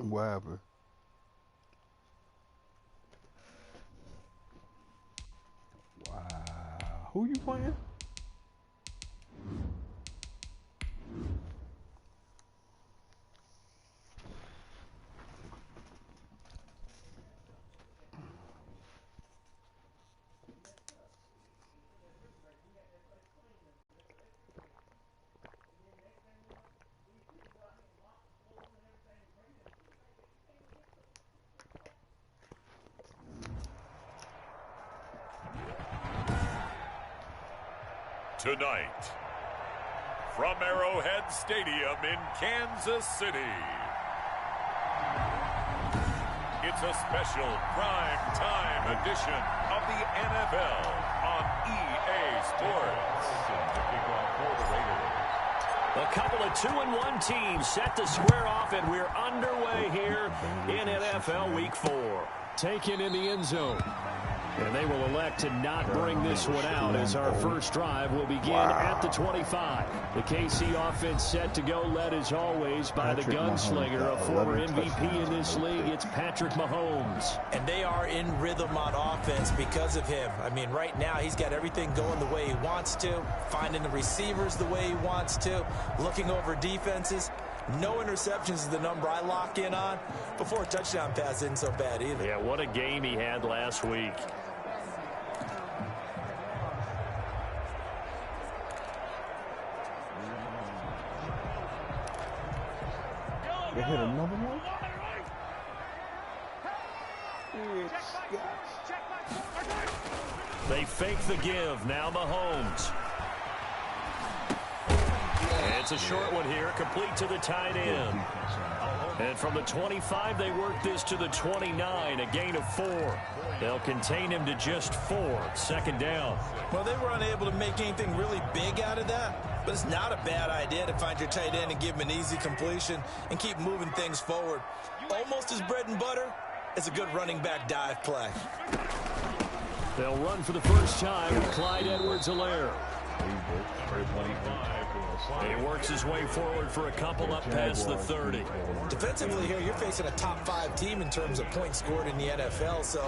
What happened? Wow. Who you playing? Tonight, from Arrowhead Stadium in Kansas City, it's a special prime-time edition of the NFL on EA Sports. A couple of 2-1 teams set to square off, and we're underway here in NFL Week 4. Taken in the end zone. And they will elect to not bring this one out as our first drive will begin at the 25. The KC offense set to go, led as always by the gunslinger, a former MVP in this league. It's Patrick Mahomes. And they are in rhythm on offense because of him. I mean, right now he's got everything going the way he wants to, finding the receivers the way he wants to, looking over defenses. No interceptions is the number I lock in on. Before a touchdown pass isn't so bad either. Yeah, what a game he had last week. They hit another one? They fake the give. Now Mahomes. It's a short one here, complete to the tight end. And from the 25, they work this to the 29, a gain of 4. They'll contain him to just 4, second down. Well, they were unable to make anything really big out of that, but it's not a bad idea to find your tight end and give him an easy completion and keep moving things forward. Almost as bread and butter as a good running back dive play. They'll run for the first time with Clyde Edwards-Helaire. He works his way forward for a couple up past the 30. Defensively here, you're facing a top 5 team in terms of points scored in the NFL. So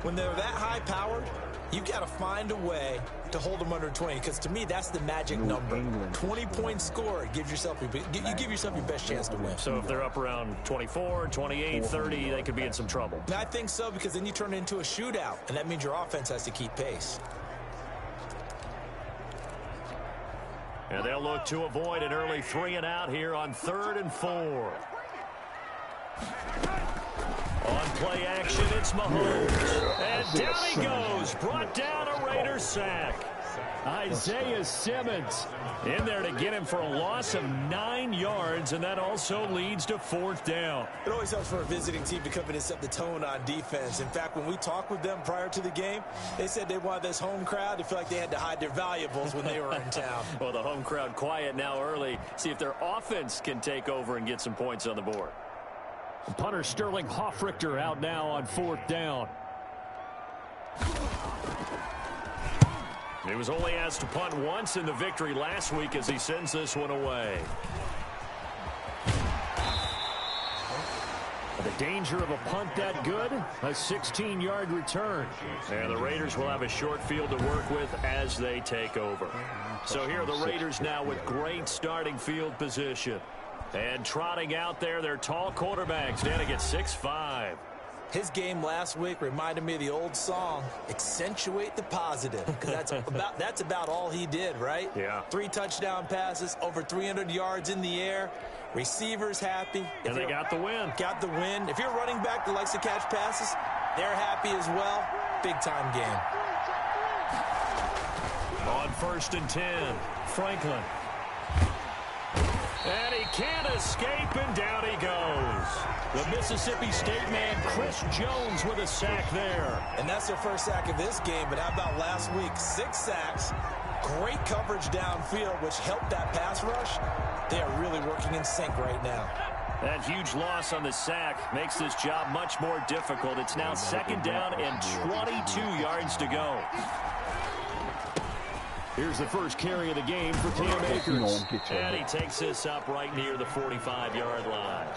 when they're that high-powered, you've got to find a way to hold them under 20. Because to me, that's the magic number. 20 points scored gives yourself you give yourself your best chance to win. So if they're up around 24, 28, 30, they could be in some trouble. And I think so, because then you turn it into a shootout, and that means your offense has to keep pace. And they'll look to avoid an early 3-and-out here on 3rd and 4. On play action, it's Mahomes. And down he goes. Brought down a Raider sack. Isaiah Simmons in there to get him for a loss of 9 yards, and that also leads to 4th down. It always helps for a visiting team to come in and set the tone on defense. In fact, when we talked with them prior to the game, they said they wanted this home crowd to feel like they had to hide their valuables when they were in town. Well, the home crowd quiet now early. See if their offense can take over and get some points on the board. Punter Sterling Hoffrichter out now on 4th down. He was only asked to punt once in the victory last week as he sends this one away. The danger of a punt that good, a 16-yard return. And the Raiders will have a short field to work with as they take over. So here are the Raiders now with great starting field position. And trotting out there, their tall quarterbacks standing at 6'5". His game last week reminded me of the old song, Accentuate the Positive, because that's about all he did, right? Yeah. 3 touchdown passes, over 300 yards in the air, receivers happy. And they got the win. Got the win. If you're a running back that likes to catch passes, they're happy as well. Big-time game. On 1st and 10, Franklin. And he can't escape, and down he goes. The Mississippi State man, Chris Jones, with a sack there. And that's their first sack of this game, but how about last week? 6 sacks, great coverage downfield, which helped that pass rush. They are really working in sync right now. That huge loss on the sack makes this job much more difficult. It's now 2nd down and 22 yards to go. Here's the first carry of the game for Cam Akers. And he takes this up right near the 45-yard line.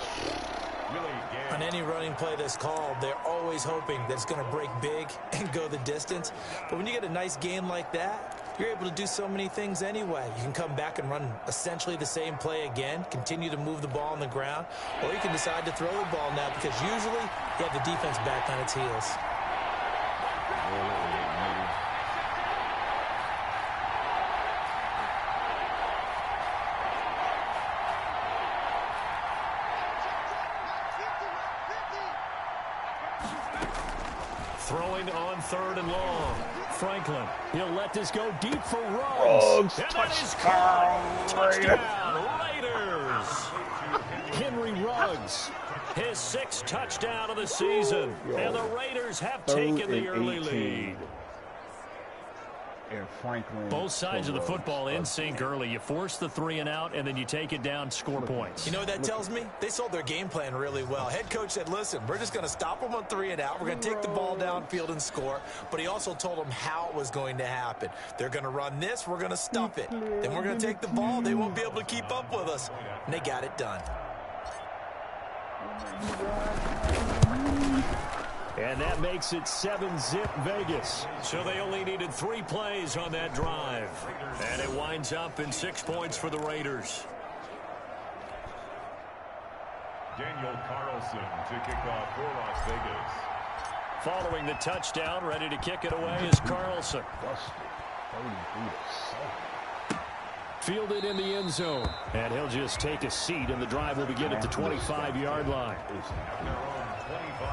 On any running play that's called, they're always hoping that it's going to break big and go the distance. But when you get a nice game like that, you're able to do so many things anyway. You can come back and run essentially the same play again, continue to move the ball on the ground, or you can decide to throw the ball now because usually you have the defense back on its heels. Throwing on 3rd and long. Franklin, he'll let this go deep for Ruggs. And that is caught. Touchdown, Raiders. Henry Ruggs. His 6th touchdown of the season. And the Raiders have taken the early lead. And Franklin. Both sides of the football in sync early. You force the 3 and out, and then you take it down, score points. You know what that tells me? They sold their game plan really well. Head coach said, listen, we're just going to stop them on 3 and out. We're going to take the ball downfield and score. But he also told them how it was going to happen. They're going to run this. We're going to stuff it. Then we're going to take the ball. They won't be able to keep up with us. And they got it done. And that makes it 7-zip Vegas. So they only needed 3 plays on that drive. And it winds up in 6 points for the Raiders. Daniel Carlson to kick off for Las Vegas. Following the touchdown, ready to kick it away is Carlson. Fielded in the end zone. And he'll just take a seat, and the drive will begin at the 25-yard line.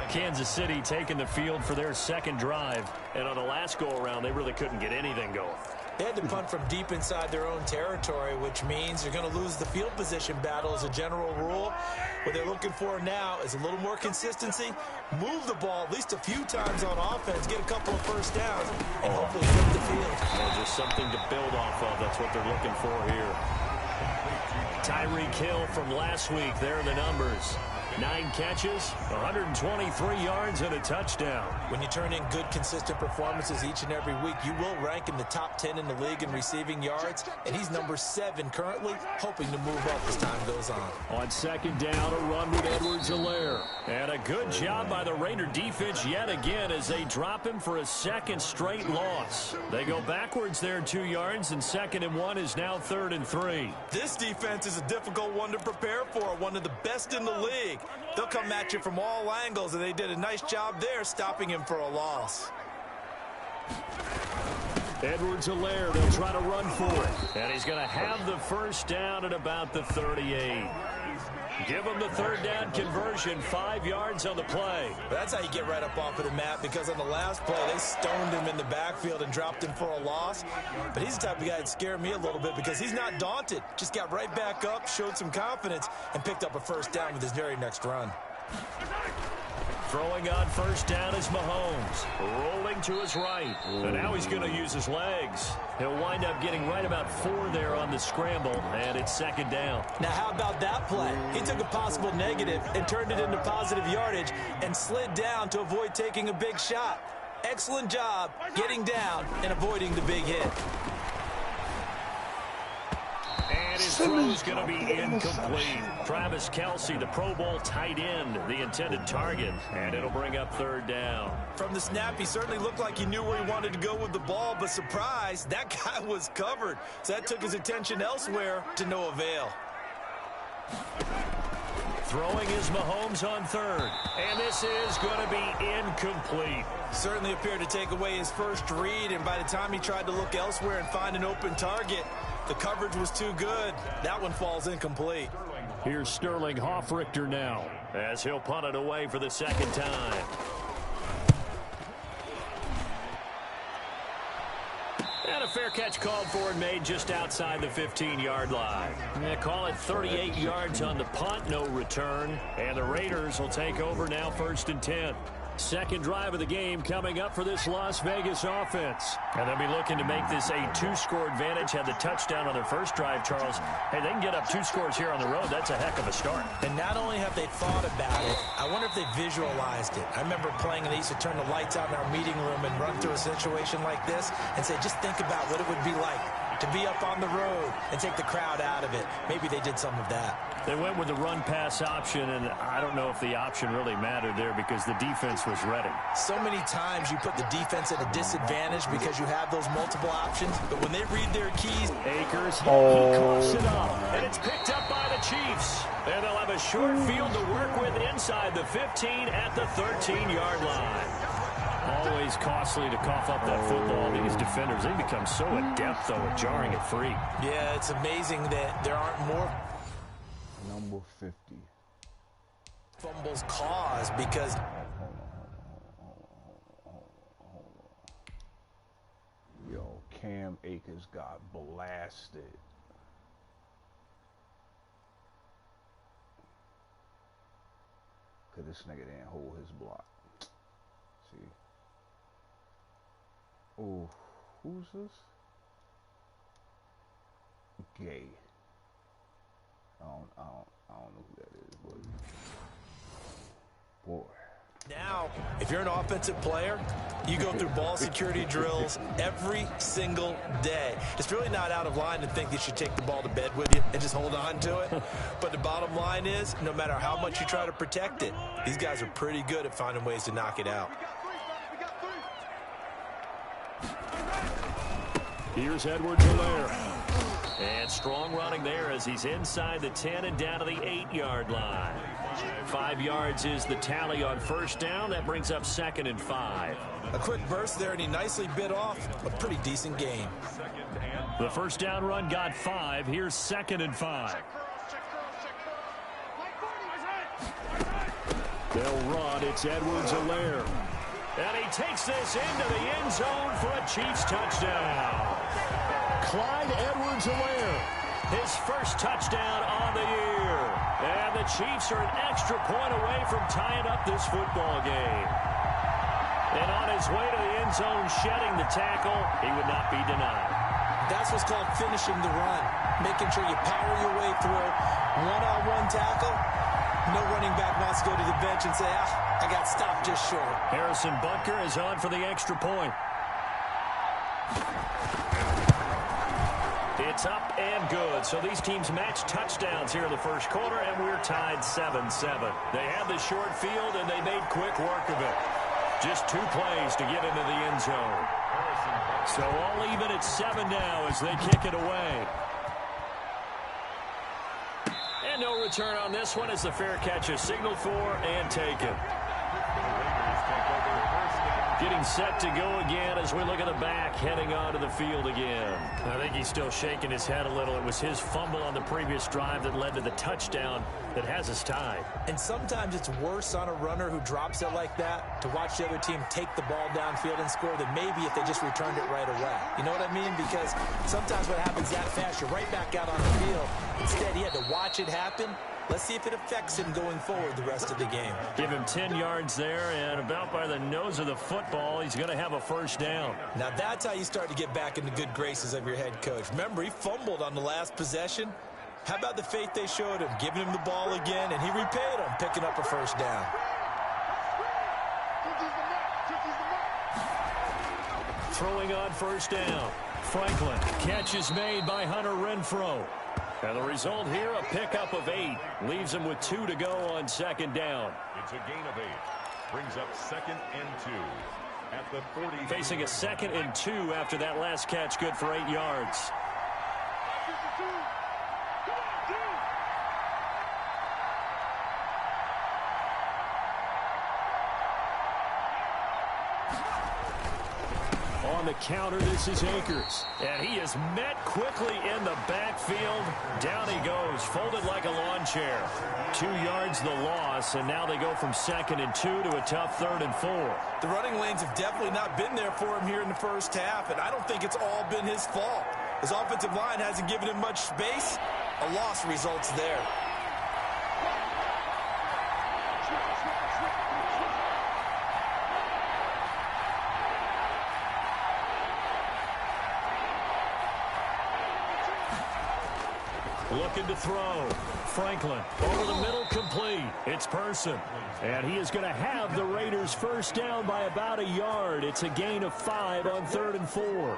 Kansas City taking the field for their 2nd drive. And on the last go-around, they really couldn't get anything going. They had to punt from deep inside their own territory, which means you're going to lose the field position battle as a general rule. What they're looking for now is a little more consistency, move the ball at least a few times on offense, get a couple of first downs, and hopefully flip the field. Yeah, just something to build off of. That's what they're looking for here. Tyreek Hill from last week. There are the numbers. 9 catches, 123 yards, and a touchdown. When you turn in good, consistent performances each and every week, you will rank in the top 10 in the league in receiving yards, and he's number 7 currently, hoping to move up as time goes on. On 2nd down, a run with Edwards-Helaire. And a good job by the Raider defense yet again as they drop him for a 2nd straight loss. They go backwards there 2 yards, and 2nd and 1 is now 3rd and 3. This defense is a difficult one to prepare for, one of the best in the league. They'll come at you from all angles, and they did a nice job there stopping him for a loss. Edwards-Helaire, they'll try to run for it. And he's going to have the first down at about the 38. Give him the 3rd down conversion, 5 yards on the play. That's how you get right up off of the map, because on the last play, they stoned him in the backfield and dropped him for a loss. But he's the type of guy that scared me a little bit because he's not daunted. Just got right back up, showed some confidence, and picked up a first down with his very next run. Throwing on 1st down is Mahomes. Rolling to his right. And now he's going to use his legs. He'll wind up getting right about 4 there on the scramble, and it's 2nd down. Now, how about that play? He took a possible negative and turned it into positive yardage and slid down to avoid taking a big shot. Excellent job getting down and avoiding the big hit. And his throw's going to be incomplete. Travis Kelce, the Pro Bowl tight end, the intended target, and it'll bring up 3rd down. From the snap, he certainly looked like he knew where he wanted to go with the ball, but surprise, that guy was covered. So that took his attention elsewhere to no avail. Throwing is Mahomes on 3rd, and this is going to be incomplete. Certainly appeared to take away his first read, and by the time he tried to look elsewhere and find an open target, the coverage was too good. That one falls incomplete. Here's Sterling Hoffrichter now, as he'll punt it away for the 2nd time. And a fair catch called for and made just outside the 15-yard line. They call it 38 yards on the punt, no return. And the Raiders will take over now 1st and 10. 2nd drive of the game coming up for this Las Vegas offense. And they'll be looking to make this a 2-score advantage. Had the touchdown on their first drive, Charles. Hey, they can get up 2 scores here on the road. That's a heck of a start. And not only have they thought about it, I wonder if they visualized it. I remember playing and they used to turn the lights out in our meeting room and run through a situation like this and say, just think about what it would be like to be up on the road and take the crowd out of it. Maybe they did some of that. They went with the run-pass option, and I don't know if the option really mattered there because the defense was ready. So many times you put the defense at a disadvantage because you have those multiple options, but when they read their keys... Akers, he coughs it up, and it's picked up by the Chiefs. And they'll have a short field to work with inside the 15 at the 13-yard line. Always costly to cough up that football. These defenders, they become so adept, though, at jarring it free. Yeah, it's amazing that there aren't more... Number 50. Fumbles caused because... Yo, Cam Akers got blasted. Because this nigga didn't hold his block. See? Oh, who's this? Gay. I don't know who that is, but boy. Now, if you're an offensive player, you go through ball security drills every single day. It's really not out of line to think you should take the ball to bed with you and just hold on to it. But the bottom line is, no matter how much you try to protect it, these guys are pretty good at finding ways to knock it out. Here's Edwards-Helaire. And strong running there as he's inside the 10 and down to the 8-yard line. 5 yards is the tally on first down. That brings up 2nd and 5. A quick burst there, and he nicely bit off a pretty decent gain. The first down run got 5. Here's 2nd and 5. They'll run. It's Edwards-Helaire. And he takes this into the end zone for a Chiefs touchdown. Clyde Edwards-Helaire, his first touchdown on the year. And the Chiefs are an extra point away from tying up this football game. And on his way to the end zone, shedding the tackle, he would not be denied. That's what's called finishing the run, making sure you power your way through. One-on-one tackle, no running back wants to go to the bench and say, I got stopped just short. Harrison Butker is on for the extra point. It's up and good. So these teams match touchdowns here in the first quarter, and we're tied 7-7. They had the short field, and they made quick work of it. Just 2 plays to get into the end zone. So all even at 7 now as they kick it away. And no return on this one as the fair catch is signaled for and taken. Getting set to go again as we look at the back, heading onto the field again. I think he's still shaking his head a little. It was his fumble on the previous drive that led to the touchdown that has us tied. And sometimes it's worse on a runner who drops it like that to watch the other team take the ball downfield and score than maybe if they just returned it right away. You know what I mean? Because sometimes what happens that fast, you're right back out on the field. Instead, he had to watch it happen. Let's see if it affects him going forward the rest of the game. Give him 10 yards there, and about by the nose of the football, he's going to have a first down. Now that's how you start to get back in the good graces of your head coach. Remember, he fumbled on the last possession. How about the faith they showed him, giving him the ball again, and he repaid him, picking up a first down. Throwing on first down. Franklin. Catch is made by Hunter Renfrow. And the result here, a pickup of 8. Leaves him with 2 to go on 2nd down. It's a gain of 8. Brings up 2nd and 2 at the 40. Facing a 2nd and 2 after that last catch, good for 8 yards. On the counter, this is Akers. And he is met quickly in the backfield. Down he goes, folded like a lawn chair. 2 yards the loss, and now they go from 2nd and 2 to a tough 3rd and 4. The running lanes have definitely not been there for him here in the first half, and I don't think it's all been his fault. His offensive line hasn't given him much space. A loss results there. Looking to throw. Franklin over the middle, complete. It's Person. And he is going to have the Raiders first down by about a yard. It's a gain of 5 on 3rd and 4.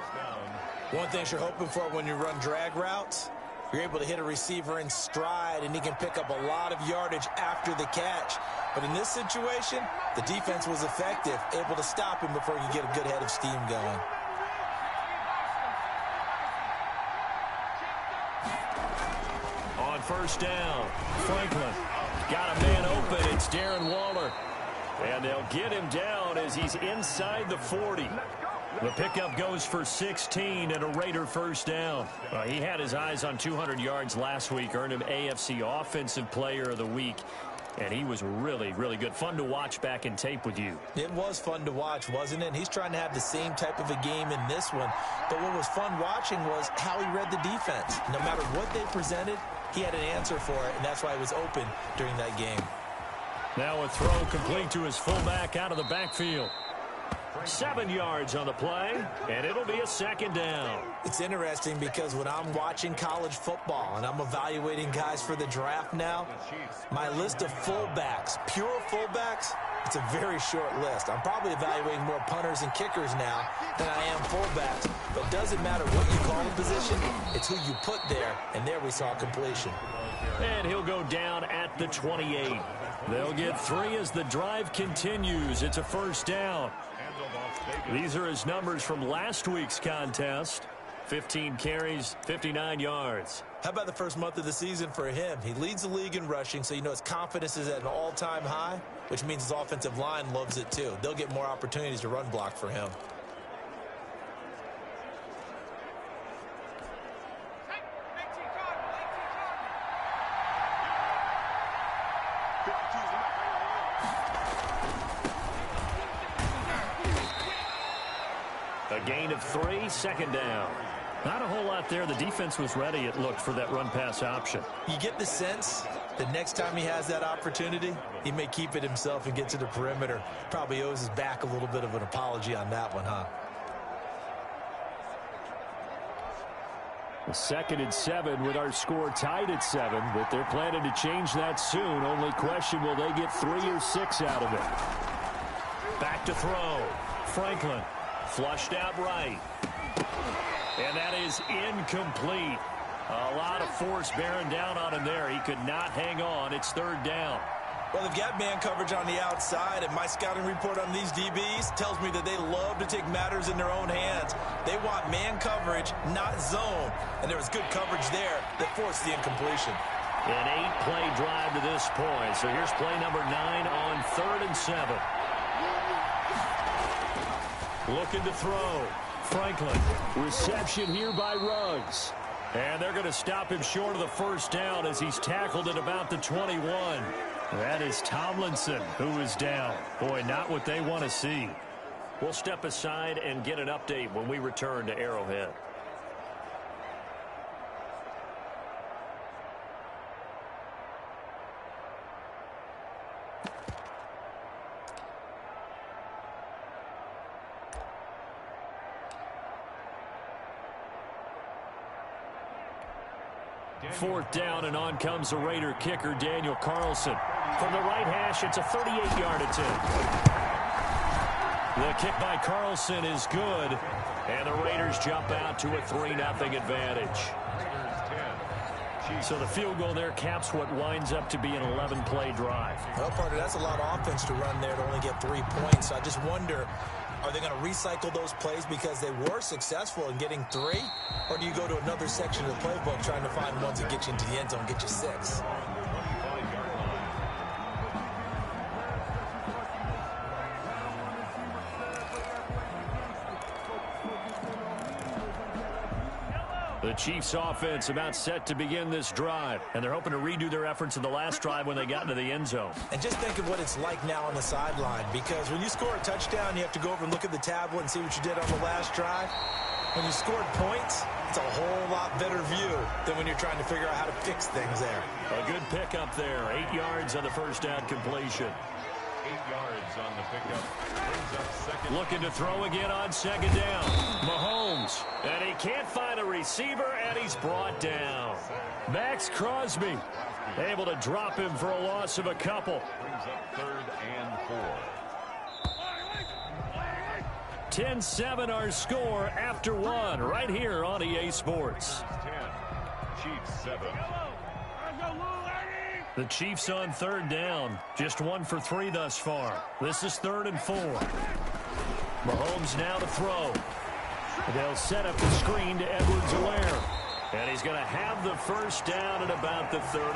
One thing you're hoping for when you run drag routes, you're able to hit a receiver in stride, and he can pick up a lot of yardage after the catch. But in this situation, the defense was effective, able to stop him before he could get a good head of steam going. On first down, Franklin got a man open. It's Darren Waller. And they'll get him down as he's inside the 40. The pickup goes for 16 and a Raider first down. He had his eyes on 200 yards last week, earned him AFC Offensive Player of the Week. And he was really, really good. Fun to watch back in tape with you. It was fun to watch, wasn't it? He's trying to have the same type of a game in this one. But what was fun watching was how he read the defense. No matter what they presented, he had an answer for it, and that's why he was open during that game. Now a throw complete to his fullback out of the backfield. 7 yards on the play, and it'll be a second down. It's interesting because when I'm watching college football and I'm evaluating guys for the draft now, my list of fullbacks, pure fullbacks, it's a very short list. I'm probably evaluating more punters and kickers now than I am fullbacks. But it doesn't matter what you call the position, it's who you put there, and there we saw completion. And he'll go down at the 28. They'll get 3 as the drive continues. It's a first down. These are his numbers from last week's contest. 15 carries, 59 yards. How about the first month of the season for him? He leads the league in rushing, so you know his confidence is at an all-time high, which means his offensive line loves it too. They'll get more opportunities to run block for him. A gain of 3, second down. Not a whole lot there. The defense was ready, it looked, for that run-pass option. You get the sense that next time he has that opportunity, he may keep it himself and get to the perimeter. Probably owes his back a little bit of an apology on that one, huh? A 2nd and 7 with our score tied at 7, but they're planning to change that soon. Only question, will they get 3 or 6 out of it? Back to throw. Franklin flushed out right. And that is incomplete. A lot of force bearing down on him there. He could not hang on. It's 3rd down. Well, they've got man coverage on the outside, and my scouting report on these DBs tells me that they love to take matters in their own hands. They want man coverage, not zone. And there was good coverage there that forced the incompletion. An 8-play drive to this point. So here's play number 9 on 3rd and 7. Looking to throw. Franklin. Reception here by Ruggs. And they're going to stop him short of the first down as he's tackled at about the 21. That is Tomlinson who is down. Boy, not what they want to see. We'll step aside and get an update when we return to Arrowhead. Fourth down, and on comes the Raider kicker, Daniel Carlson. From the right hash, it's a 38-yard attempt. The kick by Carlson is good, and the Raiders jump out to a 3-0 advantage. So the field goal there caps what winds up to be an 11-play drive. Well, partner, that's a lot of offense to run there to only get 3 points. So I just wonder, are they going to recycle those plays because they were successful in getting 3? Or do you go to another section of the playbook trying to find ones that get you into the end zone, get you 6? The Chiefs offense about set to begin this drive, and they're hoping to redo their efforts in the last drive when they got into the end zone. And just think of what it's like now on the sideline, because when you score a touchdown, you have to go over and look at the tablet and see what you did on the last drive. When you scored points, it's a whole lot better view than when you're trying to figure out how to fix things there. A good pickup there. 8 yards on the first down completion. 8 yards on the pickup. Brings up second. Looking to throw again on second down. Mahomes. And he can't find a receiver, and he's brought down. Max Crosby able to drop him for a loss of a couple. Brings up 3rd and 4. 10-7 our score after one right here on EA Sports. 10, Chiefs 7. The Chiefs on third down. Just 1 for 3 thus far. This is 3rd and 4. Mahomes now to throw. They'll set up the screen to Edwards-Helaire. And he's going to have the first down at about the 38.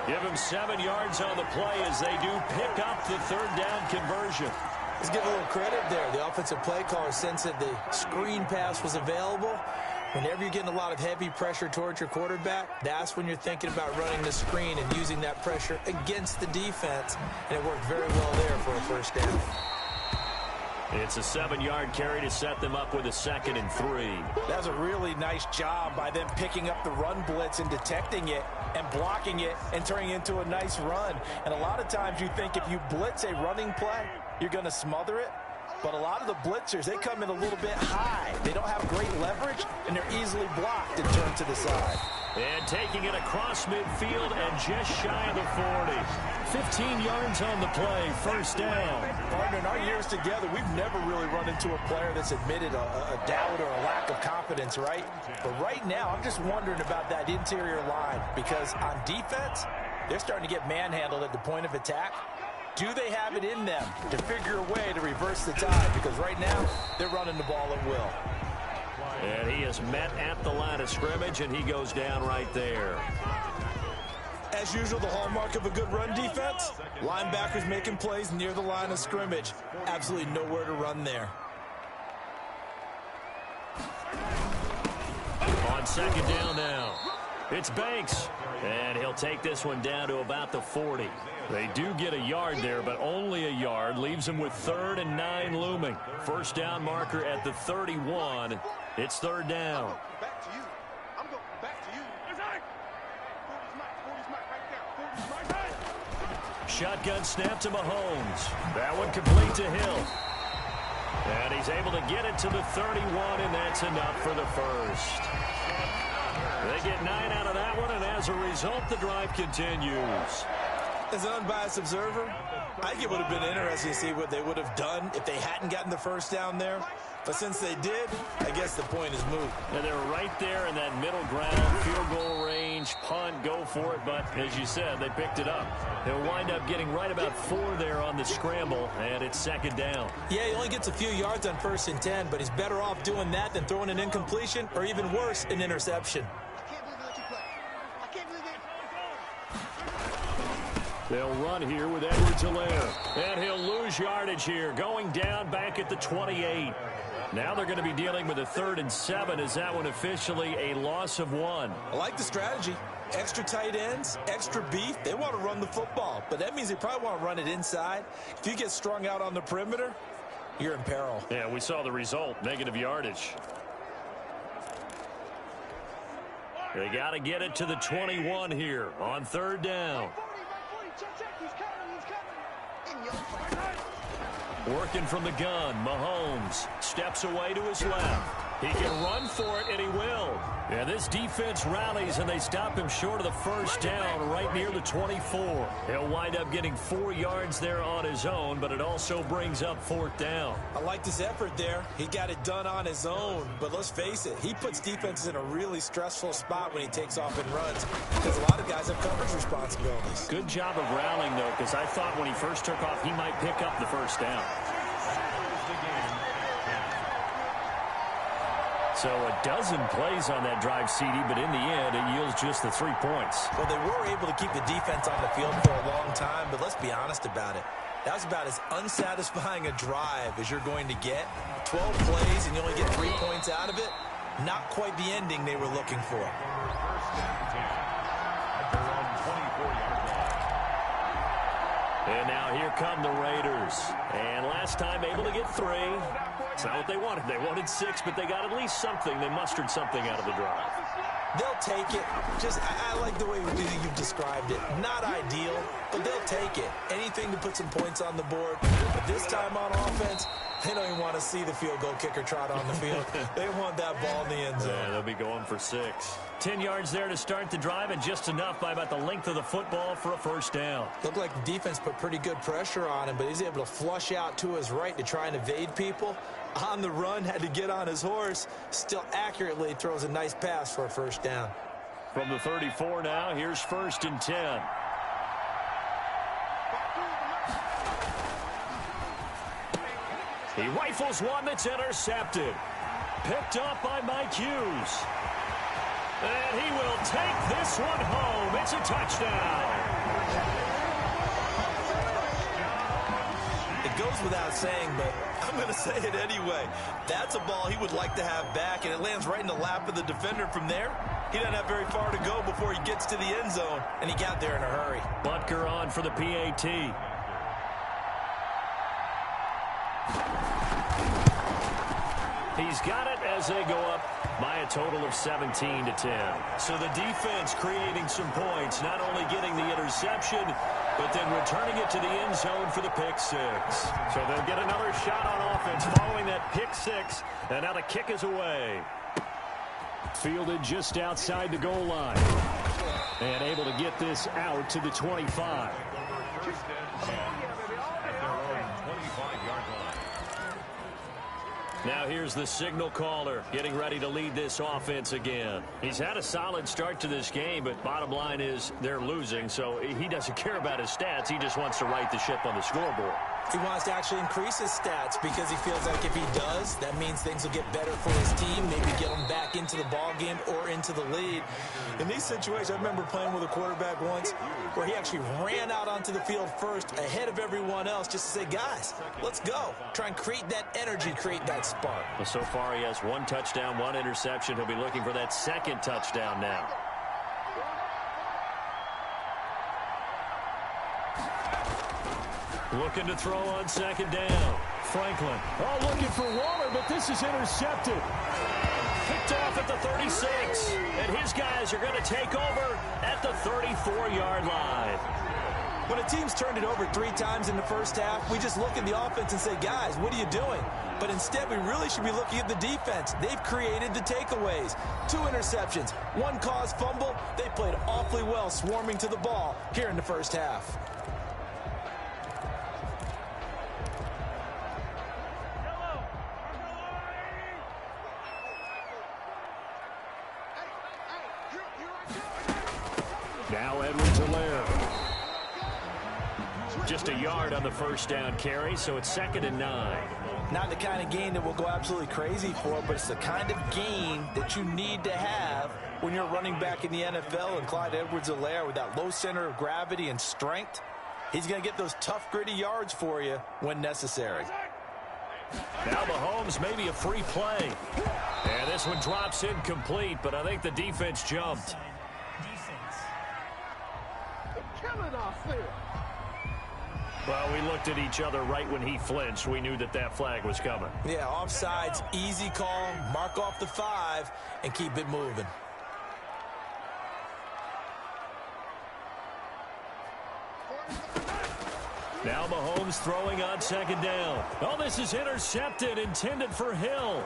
Give him 7 yards on the play as they do pick up the 3rd down conversion. Let's give a little credit there. The offensive play caller sensed that the screen pass was available. Whenever you're getting a lot of heavy pressure towards your quarterback, that's when you're thinking about running the screen and using that pressure against the defense. And it worked very well there for a first down. It's a 7-yard carry to set them up with a 2nd and 3. That was a really nice job by them picking up the run blitz and detecting it and blocking it and turning it into a nice run. And a lot of times you think if you blitz a running play, you're going to smother it. But a lot of the blitzers, they come in a little bit high. They don't have great leverage, and they're easily blocked and turned to the side. And taking it across midfield and just shy of the 40. 15 yards on the play, first down. Partner, in our years together, we've never really run into a player that's admitted a doubt or a lack of confidence, right? But right now, I'm just wondering about that interior line because on defense, they're starting to get manhandled at the point of attack. Do they have it in them to figure a way to reverse the tide? Because right now, they're running the ball at will. And he is met at the line of scrimmage, and he goes down right there. As usual, the hallmark of a good run defense, linebackers making plays near the line of scrimmage. Absolutely nowhere to run there. On 2nd down now, it's Banks. And he'll take this one down to about the 40. They do get a yard there, but only a yard. Leaves them with 3rd and 9 looming. First down marker at the 31. It's 3rd down. Back to you. I'm going back to you. Shotgun snap to Mahomes. That one complete to Hill. And he's able to get it to the 31, and that's enough for the first. They get 9 out of that one, and as a result, the drive continues. As an unbiased observer, I think it would have been interesting to see what they would have done if they hadn't gotten the first down there. But since they did, I guess the point is moot. And they're right there in that middle ground, field goal range, punt, go for it. But as you said, they picked it up. They'll wind up getting right about 4 there on the scramble, and it's 2nd down. Yeah, he only gets a few yards on 1st and 10, but he's better off doing that than throwing an incompletion or even worse, an interception. They'll run here with Edwards-Helaire. And he'll lose yardage here, going down back at the 28. Now they're going to be dealing with a 3rd and 7. Is that one officially a loss of 1? I like the strategy. Extra tight ends, extra beef. They want to run the football, but that means they probably want to run it inside. If you get strung out on the perimeter, you're in peril. Yeah, we saw the result, negative yardage. They got to get it to the 21 here on 3rd down. Working from the gun, Mahomes steps away to his left. He can run for it, and he will. Yeah, this defense rallies, and they stop him short of the first down right near the 24. He'll wind up getting 4 yards there on his own, but it also brings up 4th down. I like this effort there. He got it done on his own, but let's face it, he puts defenses in a really stressful spot when he takes off and runs because a lot of guys have coverage responsibilities. Good job of rallying, though, because I thought when he first took off, he might pick up the first down. So a dozen plays on that drive, CD, but in the end, it yields just the 3 points. Well, they were able to keep the defense on the field for a long time, but let's be honest about it. That was about as unsatisfying a drive as you're going to get. 12 plays and you only get 3 points out of it. Not quite the ending they were looking for. And now here come the Raiders. And last time able to get 3. It's not what they wanted. They wanted 6, but they got at least something. They mustered something out of the drive. They'll take it. Just, I like the way you've described it. Not ideal, but they'll take it. Anything to put some points on the board. But this time on offense, They don't even want to see the field goal kicker trot on the field. They want that ball in the end zone. Yeah, they'll be going for 6. 10 yards there to start the drive, and just enough by about the length of the football for a first down. Looked like the defense put pretty good pressure on him, but he's able to flush out to his right to try and evade people. On the run, had to get on his horse. Still accurately throws a nice pass for a first down. From the 34 now, here's 1st and 10. He rifles one that's intercepted. Picked up by Mike Hughes. And he will take this one home. It's a touchdown. It goes without saying, but I'm going to say it anyway. That's a ball he would like to have back, and it lands right in the lap of the defender from there. He doesn't have very far to go before he gets to the end zone, and he got there in a hurry. Butker on for the PAT. He's got it as they go up by a total of 17-10. So the defense creating some points, not only getting the interception, but then returning it to the end zone for the pick 6. So they'll get another shot on offense following that pick 6, and now the kick is away. Fielded just outside the goal line. And able to get this out to the 25. Now here's the signal caller getting ready to lead this offense again. He's had a solid start to this game, but bottom line is they're losing, so he doesn't care about his stats. He just wants to right the ship on the scoreboard. He wants to actually increase his stats because he feels like if he does, that means things will get better for his team, maybe get him back into the ball game or into the lead. In these situations, I remember playing with a quarterback once where he actually ran out onto the field first ahead of everyone else just to say, guys, let's go. Try and create that energy, create that spark. Well, so far he has 1 touchdown, 1 interception. He'll be looking for that 2nd touchdown now. Looking to throw on 2nd down. Franklin. Oh, looking for Waller, but this is intercepted. Picked off at the 36. And his guys are going to take over at the 34-yard line. When a team's turned it over 3 times in the first half, we just look at the offense and say, guys, what are you doing? But instead, we really should be looking at the defense. They've created the takeaways. 2 interceptions, 1 caused fumble. They played awfully well swarming to the ball here in the first half. Now Edwards-Helaire. Just a yard on the first down carry, so it's 2nd and 9. Not the kind of gain that we'll go absolutely crazy for, but it's the kind of gain that you need to have when you're running back in the NFL. And Clyde Edwards-Helaire, with that low center of gravity and strength, he's going to get those tough, gritty yards for you when necessary. Now Mahomes, maybe a free play. And this one drops incomplete, but I think the defense jumped. Well, we looked at each other right when he flinched. We knew that that flag was coming. Yeah, offsides, easy call, mark off the 5, and keep it moving. Now Mahomes throwing on 2nd down. Oh, this is intercepted, intended for Hill.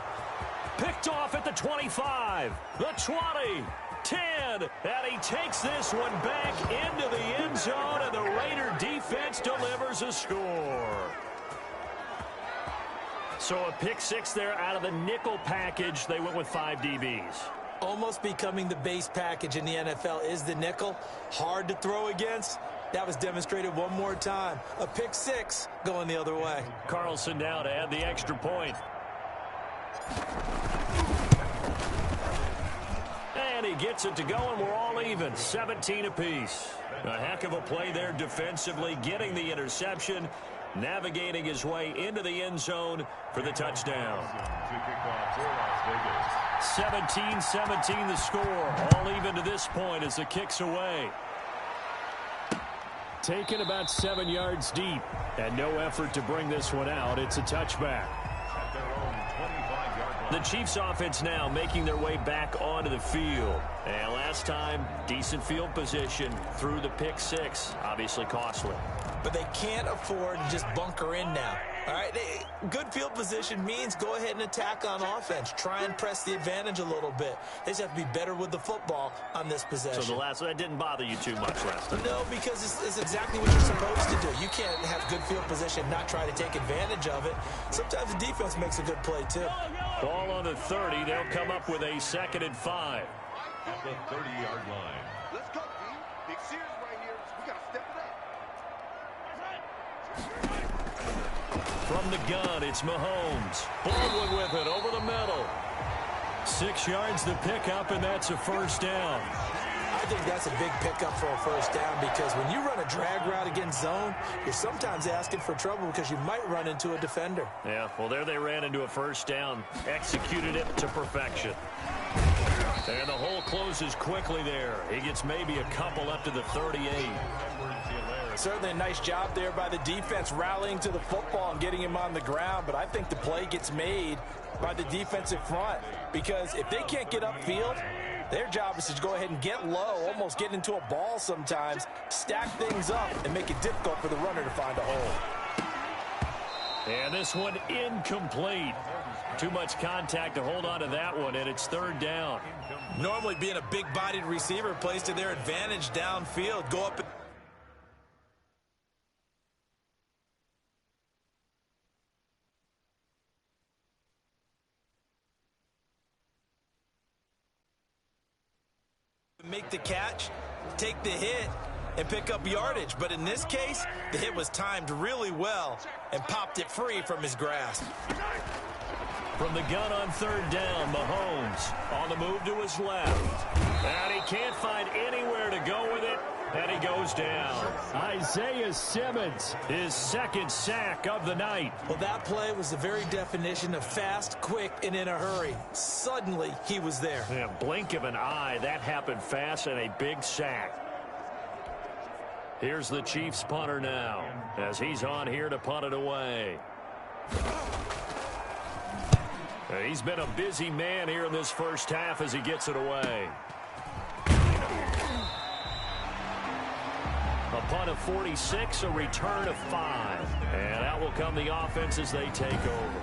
Picked off at the 25, the 20, 10, and he takes this one back into the end zone, and the Raider defense delivers a score. So a pick 6 there out of the nickel package. They went with 5 DBs. Almost becoming the base package in the NFL is the nickel. Hard to throw against. That was demonstrated one more time. A pick 6 going the other way. Carlson now to add the extra point. And he gets it to go, and we're all even. 17 apiece. A heck of a play there defensively, getting the interception, navigating his way into the end zone for the touchdown. 17-17 the score. All even to this point as the kick's away. Taken about 7 yards deep, and no effort to bring this one out. It's a touchback. The Chiefs offense now making their way back onto the field. And last time, decent field position through the pick 6. Obviously costly. But they can't afford to just bunker in now. All right, good field position means go ahead and attack on offense. Try and press the advantage a little bit. They just have to be better with the football on this possession. So that didn't bother you too much last time? No, because it's exactly what you're supposed to do. You can't have good field position and not try to take advantage of it. Sometimes the defense makes a good play, too. Ball on the 30. They'll come up with a 2nd and 5. At the 30-yard line. Let's go, D. Big series right here. We got to step it up. From the gun, it's Mahomes. Baldwin with it over the middle. 6 yards the pickup, and that's a first down. I think that's a big pickup for a first down because when you run a drag route against zone, you're sometimes asking for trouble because you might run into a defender. Yeah, well, there they ran into a first down. Executed it to perfection. And the hole closes quickly there. He gets maybe a couple up to the 38. Certainly a nice job there by the defense rallying to the football and getting him on the ground, but I think the play gets made by the defensive front because if they can't get upfield, their job is to go ahead and get low, almost get into a ball sometimes, stack things up, and make it difficult for the runner to find a hole. And this one incomplete. Too much contact to hold on to that one, and it's 3rd down. Normally being a big-bodied receiver plays to their advantage downfield. Go up. Make the catch, take the hit, and pick up yardage. But in this case, the hit was timed really well and popped it free from his grasp. From the gun on 3rd down, Mahomes on the move to his left. And he can't find anywhere to go with it, and he goes down. Isaiah Simmons, his 2nd sack of the night. Well, that play was the very definition of fast, quick, and in a hurry. Suddenly, he was there. Yeah, blink of an eye, that happened fast, and a big sack. Here's the Chiefs punter now, as he's on here to punt it away. He's been a busy man here in this first half as he gets it away. A punt of 46, a return of 5. And out will come the offense as they take over.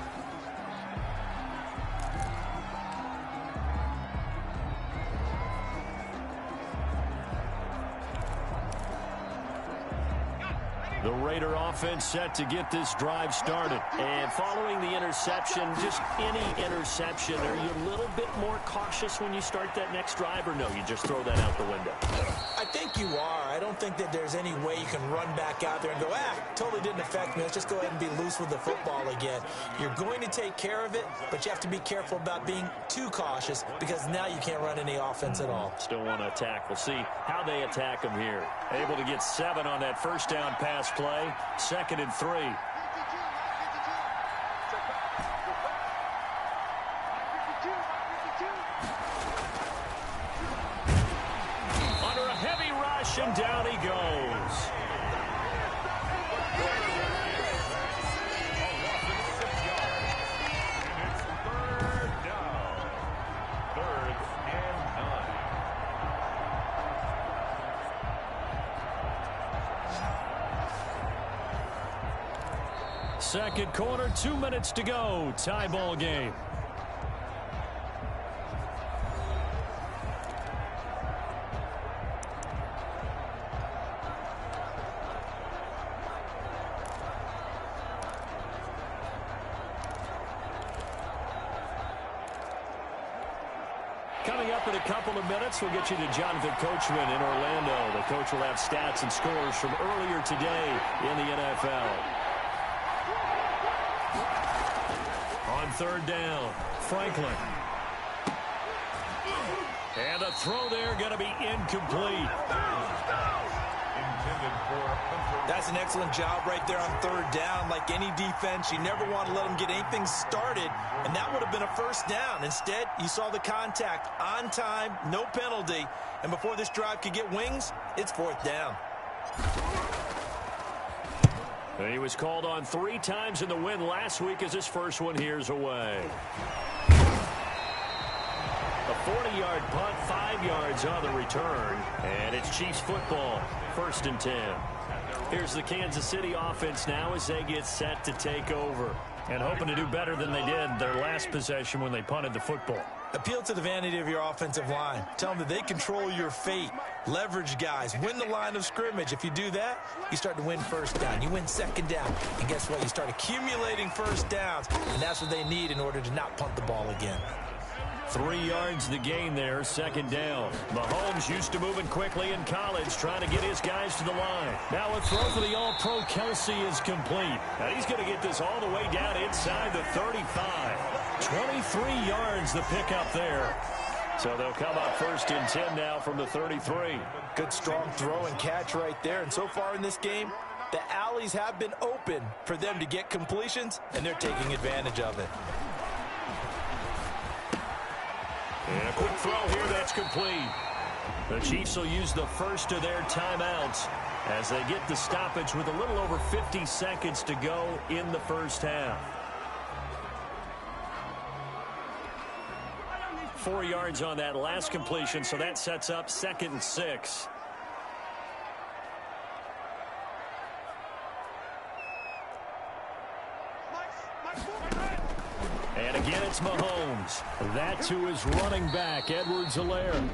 The Raider offense set to get this drive started. And following the interception, just any interception, are you a little bit more cautious when you start that next drive, or no, you just throw that out the window? I think you are. I don't think that there's any way you can run back out there and go, totally didn't affect me. Let's just go ahead and be loose with the football again. You're going to take care of it, but you have to be careful about being too cautious because now you can't run any offense at all. Still want to attack. We'll see how they attack him here. Able to get 7 on that first down pass play. 2nd and 3. Under a heavy rush, and down he goes. second quarter, 2 minutes to go. Tie ball game. Coming up in a couple of minutes, we'll get you to Jonathan Coachman in Orlando. The coach will have stats and scores from earlier today in the NFL. On third down, Franklin. And the throw there going to be incomplete. That's an excellent job right there on third down. Like any defense, you never want to let them get anything started, and that would have been a first down. Instead, you saw the contact on time, no penalty, and before this drive could get wings, it's fourth down. And he was called on 3 times in the win last week as his first one here's away. A 40-yard punt, 5 yards on the return, and it's Chiefs football, 1st and 10. Here's the Kansas City offense now as they get set to take over. And hoping to do better than they did their last possession when they punted the football. Appeal to the vanity of your offensive line. Tell them that they control your fate. Leverage guys. Win the line of scrimmage. If you do that, you start to win first down. You win second down. And guess what? You start accumulating first downs. And that's what they need in order to not punt the ball again. 3 yards the gain there, second down. Mahomes used to moving quickly in college, trying to get his guys to the line. Now a throw for the All-Pro Kelsey is complete. Now he's going to get this all the way down inside the 35. 23 yards the pickup there. So they'll come up first and 10 now from the 33. Good strong throw and catch right there. And so far in this game, the alleys have been open for them to get completions, and they're taking advantage of it. And a quick throw here that's complete. The Chiefs will use the first of their timeouts as they get the stoppage with a little over 50 seconds to go in the first half. 4 yards on that last completion, so that sets up 2nd and 6. And again, it's Mahomes. That's who is running back, Edwards-Helaire.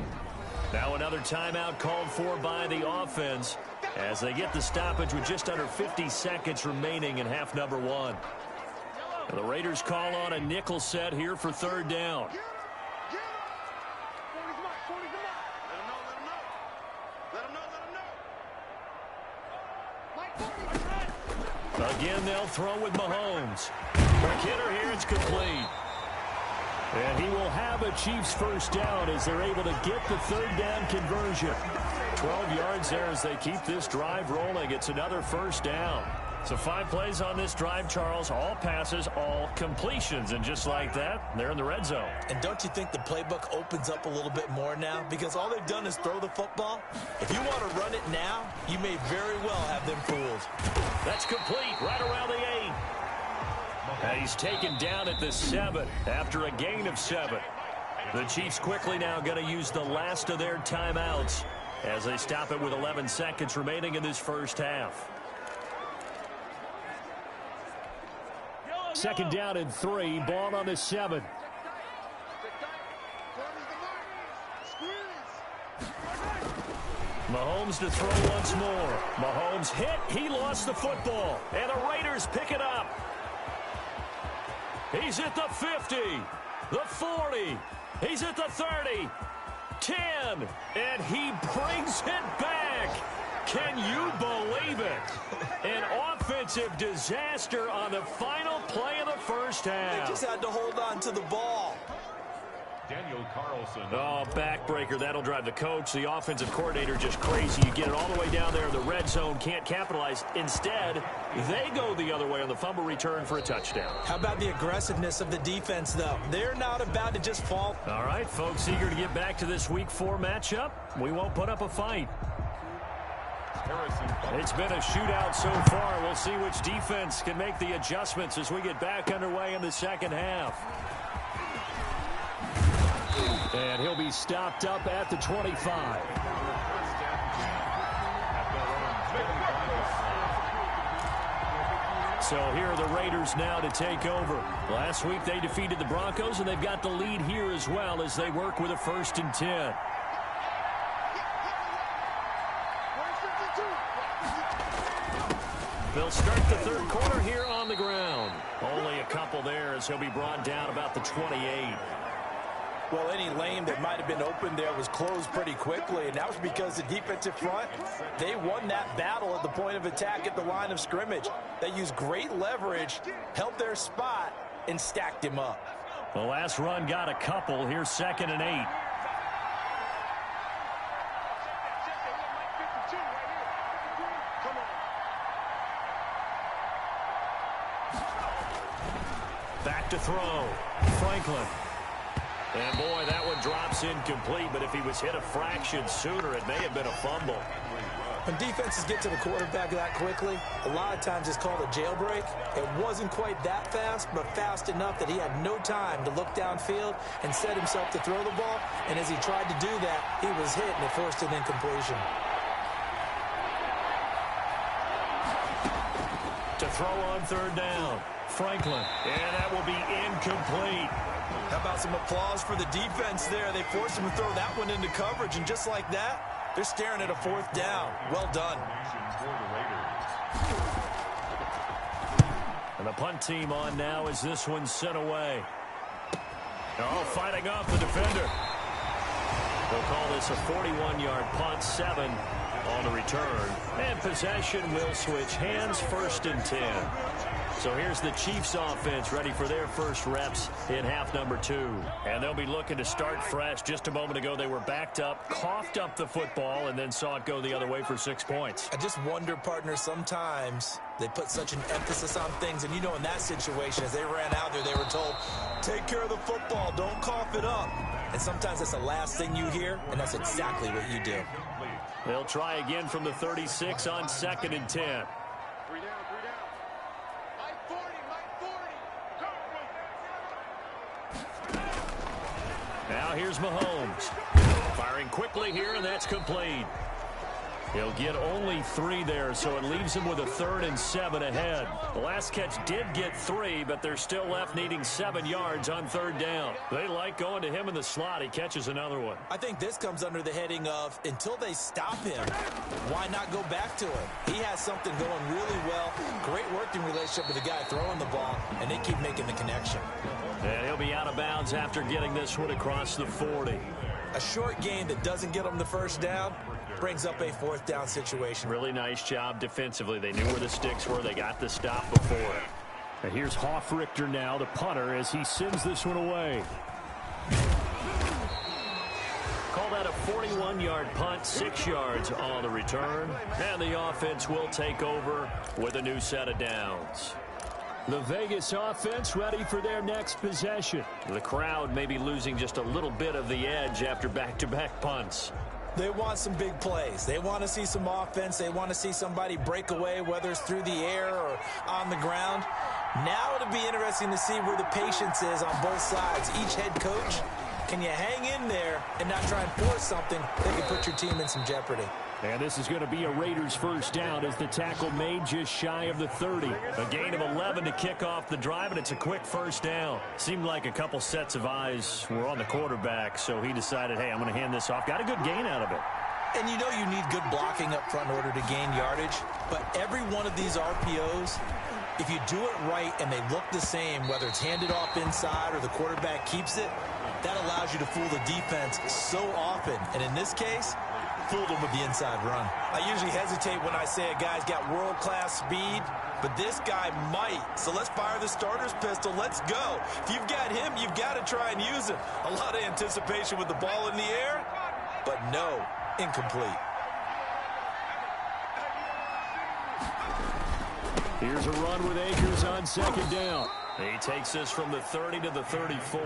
Now another timeout called for by the offense as they get the stoppage with just under 50 seconds remaining in half number 1. And the Raiders call on a nickel set here for 3rd down. Again, they'll throw with Mahomes. McKinnon here, it's complete. And he will have a Chiefs first down as they're able to get the 3rd down conversion. 12 yards there as they keep this drive rolling. It's another first down. So 5 plays on this drive, Charles. All passes, all completions. And just like that, they're in the red zone. And don't you think the playbook opens up a little bit more now? Because all they've done is throw the football. If you want to run it now, you may very well have them fooled. That's complete right around the 8. And he's taken down at the 7 after a gain of 7. The Chiefs quickly now going to use the last of their timeouts as they stop it with 11 seconds remaining in this first half. 2nd down and 3, ball on the 7. Mahomes to throw once more. Mahomes hit. He lost the football. And the Raiders pick it up. He's at the 50, the 40. He's at the 30, 10. And he brings it back. Can you believe it? An offensive disaster on the final play of the first half. They just had to hold on to the ball. Daniel Carlson. Oh, backbreaker. That'll drive the coach, the offensive coordinator, just crazy. You get it all the way down there in the red zone, can't capitalize. Instead, they go the other way on the fumble return for a touchdown. How about the aggressiveness of the defense, though? They're not about to just fall. All right, folks, eager to get back to this Week 4 matchup. We won't put up a fight. It's been a shootout so far. We'll see which defense can make the adjustments as we get back underway in the second half. And he'll be stopped up at the 25. So here are the Raiders now to take over. Last week they defeated the Broncos, and they've got the lead here as well as they work with a 1st and 10. They'll start the 3rd quarter here on the ground. Only a couple there as he'll be brought down about the 28. Well, any lane that might have been open there was closed pretty quickly, and that was because the defensive front, they won that battle at the point of attack at the line of scrimmage. They used great leverage, held their spot, and stacked him up. The last run got a couple. Here's 2nd and 8. Back to throw. Franklin. And, boy, that one drops incomplete, but if he was hit a fraction sooner, it may have been a fumble. When defenses get to the quarterback that quickly, a lot of times it's called a jailbreak. It wasn't quite that fast, but fast enough that he had no time to look downfield and set himself to throw the ball. And as he tried to do that, he was hit, and it forced an incompletion. throw on third down. Franklin, and that will be incomplete. How about some applause for the defense there? They forced him to throw that one into coverage, and just like that, they're staring at a fourth down. Well done. And the punt team on now as this one's sent away. Oh, fighting off the defender. They'll call this a 41-yard punt, 7 on the return. And possession will switch hands, 1st and 10. So here's the Chiefs offense ready for their first reps in half number 2. And they'll be looking to start fresh. Just a moment ago, they were backed up, coughed up the football, and then saw it go the other way for 6 points. I just wonder, partner, sometimes they put such an emphasis on things. And, you know, in that situation, as they ran out there, they were told, take care of the football, don't cough it up. And sometimes that's the last thing you hear, and that's exactly what you do. They'll try again from the 36 on 2nd and 10. Now here's Mahomes. Firing quickly here, and that's complete. He'll get only 3 there, so it leaves him with a 3rd and 7 ahead. The last catch did get 3, but they're still left needing 7 yards on 3rd down. They like going to him in the slot. He catches another one. I think this comes under the heading of, until they stop him, why not go back to him? He has something going really well. Great working relationship with the guy throwing the ball, and they keep making the connection. And he'll be out of bounds after getting this one across the 40. A short gain that doesn't get them the first down brings up a 4th down situation. Really nice job defensively. They knew where the sticks were. They got the stop before it. And here's Hoffrichter now, the punter, as he sends this one away. Call that a 41-yard punt, 6 yards on the return. And the offense will take over with a new set of downs. The Vegas offense ready for their next possession. The crowd may be losing just a little bit of the edge after back-to-back punts. They want some big plays. They want to see some offense. They want to see somebody break away, whether it's through the air or on the ground. Now it'll be interesting to see where the patience is on both sides. Each head coach, can you hang in there and not try and force something that can put your team in some jeopardy? And this is going to be a Raiders first down as the tackle made just shy of the 30. A gain of 11 to kick off the drive, and it's a quick first down. Seemed like a couple sets of eyes were on the quarterback, so he decided, hey, I'm going to hand this off. Got a good gain out of it. And you know you need good blocking up front in order to gain yardage, but every one of these RPOs, if you do it right and they look the same, whether it's handed off inside or the quarterback keeps it, that allows you to fool the defense so often. And in this case, fooled him with the inside run. I usually hesitate when I say a guy's got world-class speed, but this guy might. So let's fire the starter's pistol. Let's go. If you've got him, you've got to try and use him. A lot of anticipation with the ball in the air, but no, incomplete. Here's a run with Akers on 2nd down. He takes this from the 30 to the 34.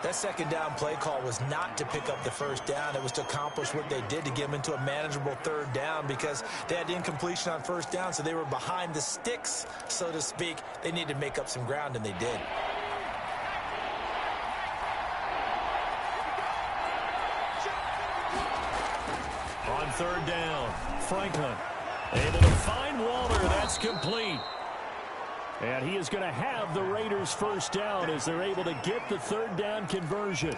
That 2nd down play call was not to pick up the first down. It was to accomplish what they did to get them into a manageable 3rd down because they had incompletion on 1st down, so they were behind the sticks, so to speak. They needed to make up some ground, and they did. On 3rd down, Franklin able to find Walter. That's complete. And he is going to have the Raiders first down as they're able to get the 3rd down conversion.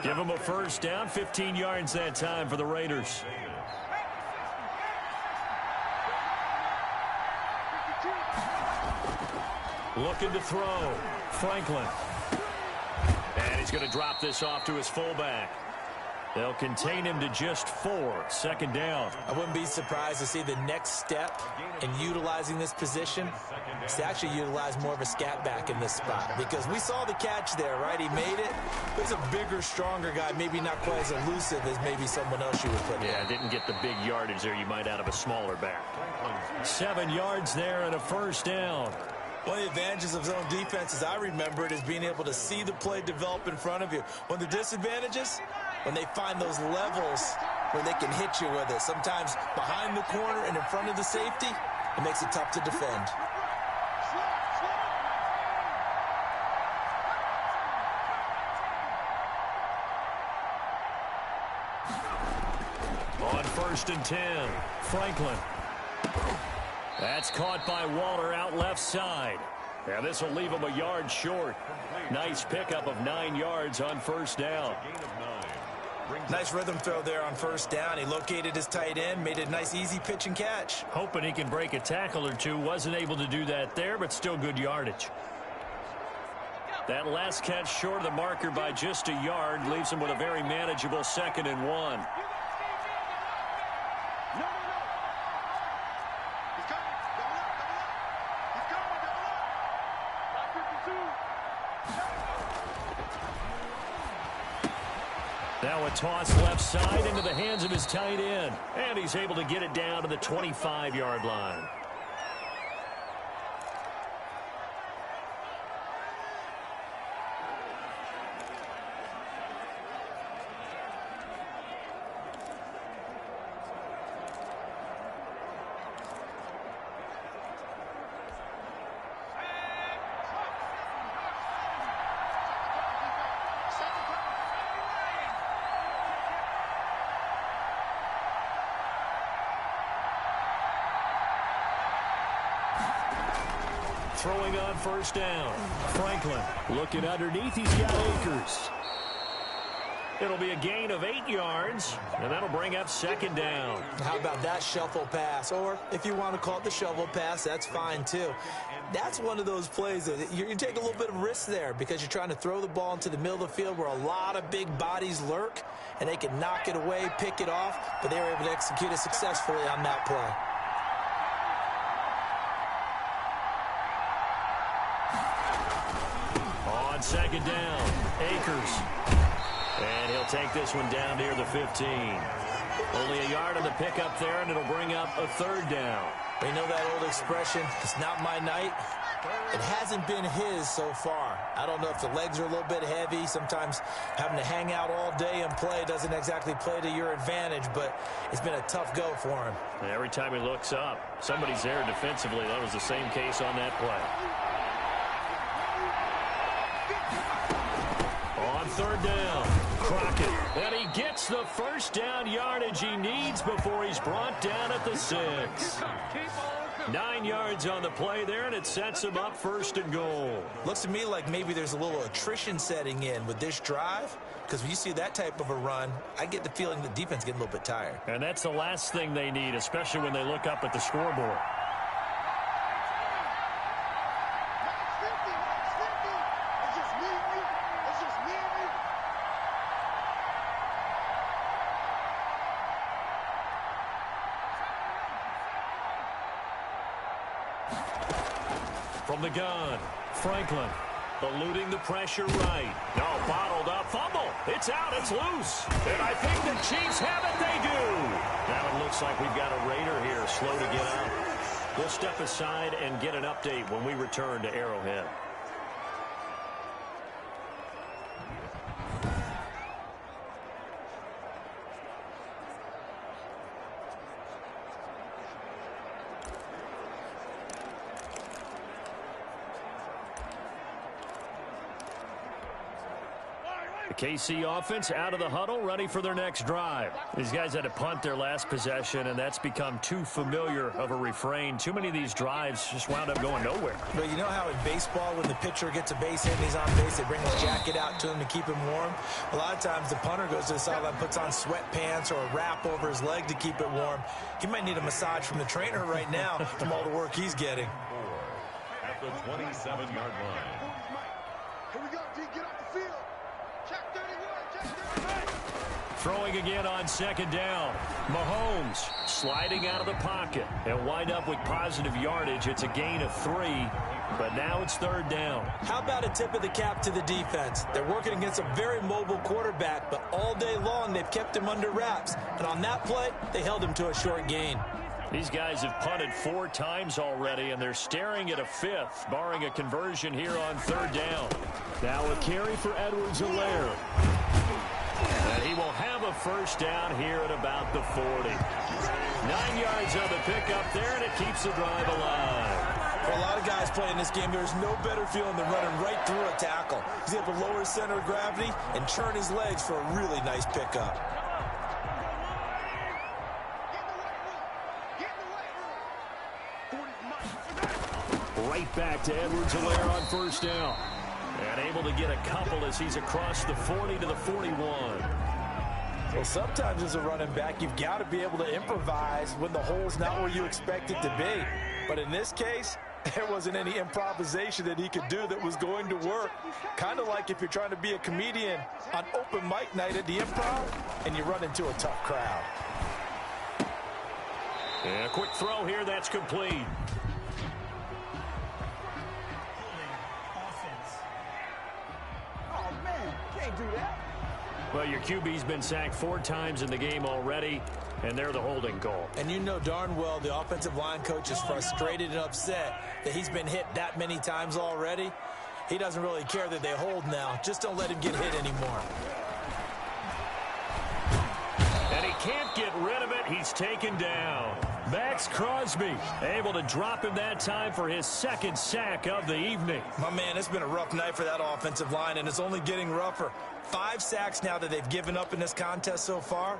Give them a first down, 15 yards that time for the Raiders. Looking to throw. Franklin. And he's going to drop this off to his fullback. They'll contain him to just 4. 2nd down. I wouldn't be surprised to see the next step in utilizing this position is to actually utilize more of a scat back in this spot, because we saw the catch there, right? He made it. He's a bigger, stronger guy, maybe not quite as elusive as maybe someone else you would put in. Yeah, didn't get the big yardage there you might out of a smaller back. 7 yards there and a first down. One of the advantages of zone defense, as I remember it, is being able to see the play develop in front of you. One of the disadvantages, when they find those levels where they can hit you with it. Sometimes behind the corner and in front of the safety, it makes it tough to defend. On 1st and 10, Franklin. That's caught by Waller out left side. And this will leave him a yard short. Nice pickup of 9 yards on first down. Nice rhythm throw there on first down. He located his tight end, made a nice easy pitch and catch. Hoping he can break a tackle or two. Wasn't able to do that there, but still good yardage. That last catch short of the marker by just a yard leaves him with a very manageable 2nd and 1. Now a toss left side into the hands of his tight end. And he's able to get it down to the 25-yard line. Throwing on first down. Franklin looking underneath. He's got Akers. It'll be a gain of 8 yards, and that'll bring up 2nd down. How about that shuffle pass? Or if you want to call it the shovel pass, that's fine too. That's one of those plays that you take a little bit of risk there because you're trying to throw the ball into the middle of the field where a lot of big bodies lurk, and they can knock it away, pick it off, but they were able to execute it successfully on that play. On 2nd down, Akers. And he'll take this one down near the 15. Only a yard on the pickup there, and it'll bring up a 3rd down. You know that old expression, it's not my night? It hasn't been his so far. I don't know if the legs are a little bit heavy. Sometimes having to hang out all day and play doesn't exactly play to your advantage, but it's been a tough go for him. And every time he looks up, somebody's there defensively. That was the same case on that play. On 3rd down, Crockett. And he gets the first down yardage he needs before he's brought down at the 6. 9 yards on the play there, and it sets him up 1st and goal. Looks to me like maybe there's a little attrition setting in with this drive, because when you see that type of a run, I get the feeling the defense getting a little bit tired. And that's the last thing they need, especially when they look up at the scoreboard. From the gun, Franklin eluding the pressure right. No, bottled up, fumble. It's out, it's loose. And I think the Chiefs have it, they do. Now it looks like we've got a Raider here, slow to get out. We'll step aside and get an update when we return to Arrowhead. KC offense out of the huddle, ready for their next drive. These guys had to punt their last possession, and that's become too familiar of a refrain. Too many of these drives just wound up going nowhere. But you know how in baseball, when the pitcher gets a base hit and he's on base, they bring his jacket out to him to keep him warm? A lot of times the punter goes to the sideline, puts on sweatpants or a wrap over his leg to keep it warm. He might need a massage from the trainer right now from all the work he's getting. At the 27-yard line. Here we go, D. Get off the field. Check 31. Check 31. Throwing again on 2nd down. Mahomes sliding out of the pocket. They'll wind up with positive yardage. It's a gain of 3, but now it's 3rd down. How about a tip of the cap to the defense? They're working against a very mobile quarterback, but all day long they've kept him under wraps. And on that play, they held him to a short gain. These guys have punted 4 times already, and they're staring at a 5th, barring a conversion here on 3rd down. Now a carry for Edwards-Helaire. And he will have a first down here at about the 40. 9 yards on the pickup there, and it keeps the drive alive. For a lot of guys playing this game, there's no better feeling than running right through a tackle. He's able to lower his center of gravity and turn his legs for a really nice pickup. right back to Edwards-Helaire on first down. And able to get a couple as he's across the 40 to the 41. Well, sometimes as a running back, you've got to be able to improvise when the hole's not where you expect it to be. But in this case, there wasn't any improvisation that he could do that was going to work. Kind of like if you're trying to be a comedian on open mic night at the Improv and you run into a tough crowd. And a quick throw here, that's complete. Oh, man, can't do that. Well, your QB's been sacked 4 times in the game already, and they're the holding call. And you know darn well the offensive line coach is frustrated and upset that he's been hit that many times already. He doesn't really care that they hold now. Just don't let him get hit anymore. And he can't get rid of it. He's taken down. Max Crosby able to drop him that time for his 2nd sack of the evening. My man, it's been a rough night for that offensive line, and it's only getting rougher. 5 sacks now that they've given up in this contest so far.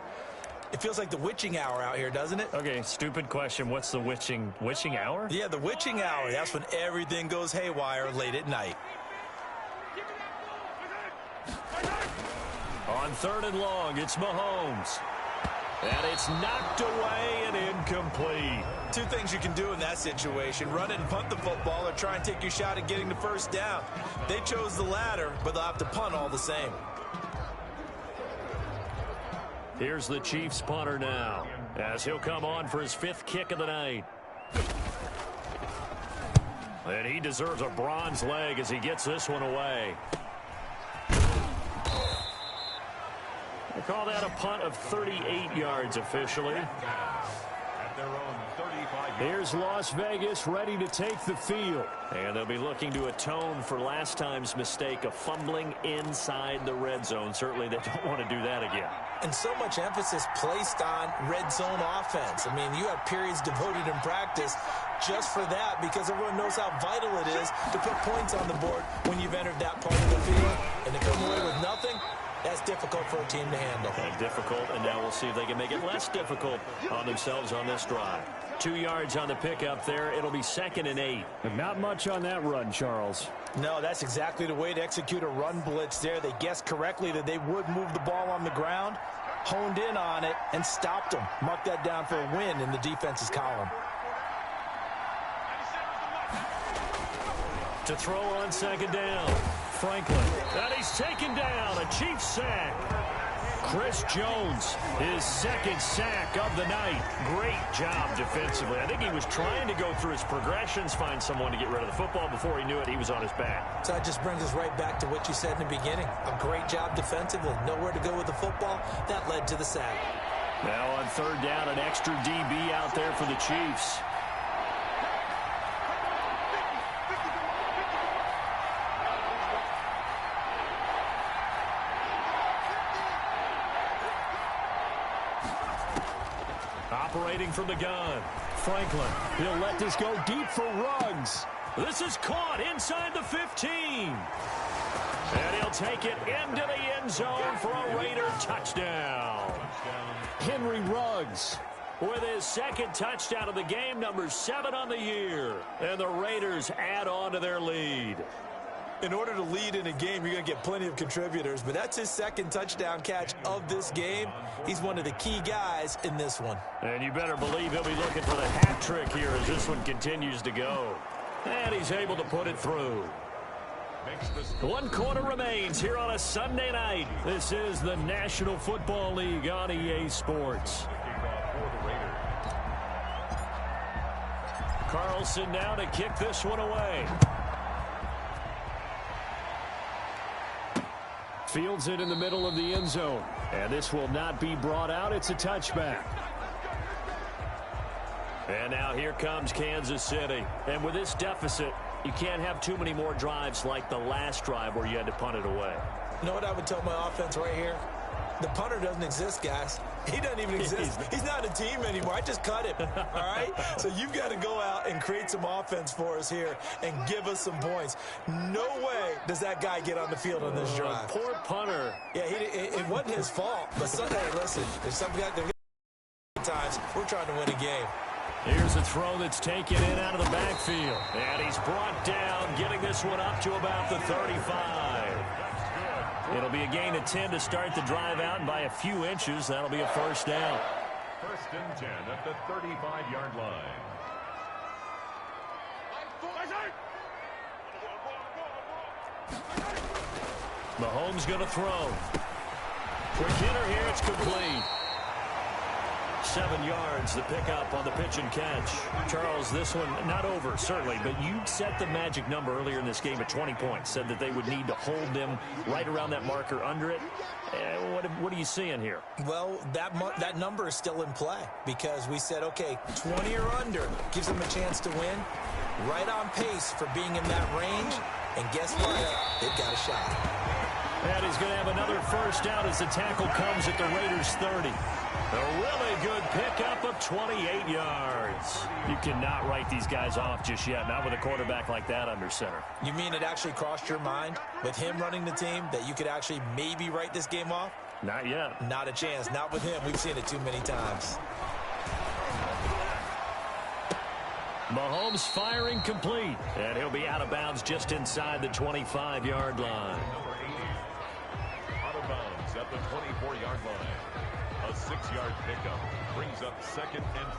It feels like the witching hour out here, doesn't it? Okay, stupid question. What's the witching hour? Yeah, the witching hour. That's when everything goes haywire late at night. On 3rd and long, it's Mahomes. And it's knocked away and incomplete. 2 things you can do in that situation: run it and punt the football, or try and take your shot at getting the first down. They chose the latter, but they'll have to punt all the same. Here's the Chiefs punter now, as he'll come on for his 5th kick of the night. And he deserves a bronze leg as he gets this one away. They call that a punt of 38 yards officially. At their own 35. Here's Las Vegas ready to take the field. And they'll be looking to atone for last time's mistake of fumbling inside the red zone. Certainly they don't want to do that again. And so much emphasis placed on red zone offense. I mean, you have periods devoted in practice just for that, because everyone knows how vital it is to put points on the board when you've entered that part of the field. And to come away with nothing, that's difficult for a team to handle. Difficult, and now we'll see if they can make it less difficult on themselves on this drive. 2 yards on the pickup there. It'll be 2nd and 8. And not much on that run, Charles. No, that's exactly the way to execute a run blitz there. They guessed correctly that they would move the ball on the ground, honed in on it, and stopped them. Mark that down for a win in the defense's column. To throw on 2nd down. Franklin. And he's taken down. A Chiefs sack. Chris Jones, his 2nd sack of the night. Great job defensively. I think he was trying to go through his progressions, find someone to get rid of the football. Before he knew it, he was on his back. So that just brings us right back to what you said in the beginning. A great job defensively. Nowhere to go with the football. That led to the sack. Now on 3rd down, an extra DB out there for the Chiefs. Operating from the gun. Franklin. He'll let this go deep for Ruggs. This is caught inside the 15. And he'll take it into the end zone for a Raider touchdown. Henry Ruggs with his 2nd touchdown of the game, number 7 on the year. And the Raiders add on to their lead. In order to lead in a game, you're going to get plenty of contributors, but that's his 2nd touchdown catch of this game. He's one of the key guys in this one. And you better believe he'll be looking for the hat trick here as this one continues to go. And he's able to put it through. 1 quarter remains here on a Sunday night. This is the National Football League on EA Sports. Carlson now to kick this one away. fields it in the middle of the end zone. And this will not be brought out. It's a touchback. And now here comes Kansas City. And with this deficit, you can't have too many more drives like the last drive where you had to punt it away. You know what I would tell my offense right here? The punter doesn't exist, guys. He doesn't even exist. He's not a team anymore. I just cut him, all right? So you've got to go out and create some offense for us here and give us some points. No way does that guy get on the field on this drive. Poor punter. Yeah, it wasn't his fault. But hey, listen, there's some guy, times we're trying to win a game. Here's a throw that's taken in out of the backfield. And he's brought down, getting this one up to about the 35. It'll be a gain of 10 to start the drive out, and by a few inches, that'll be a first down. First and 10 at the 35-yard line. Mahomes going to throw. Quick hitter here. It's complete. 7 yards, the pickup on the pitch and catch. Charles, this one not over, certainly, but you set the magic number earlier in this game at 20 points. Said that they would need to hold them right around that marker under it. What are you seeing here? Well, that number is still in play because we said, okay, 20 or under gives them a chance to win. Right on pace for being in that range. And guess what? They've got a shot. And he's going to have another first down as the tackle comes at the Raiders' 30. A really good pickup of 28 yards. You cannot write these guys off just yet, not with a quarterback like that under center. You mean it actually crossed your mind with him running the team that you could actually maybe write this game off? Not yet. Not a chance. Not with him. We've seen it too many times. Mahomes firing complete. And he'll be out of bounds just inside the 25-yard line. Out of bounds at the 24-yard line. A 6-yard pickup brings up 2nd and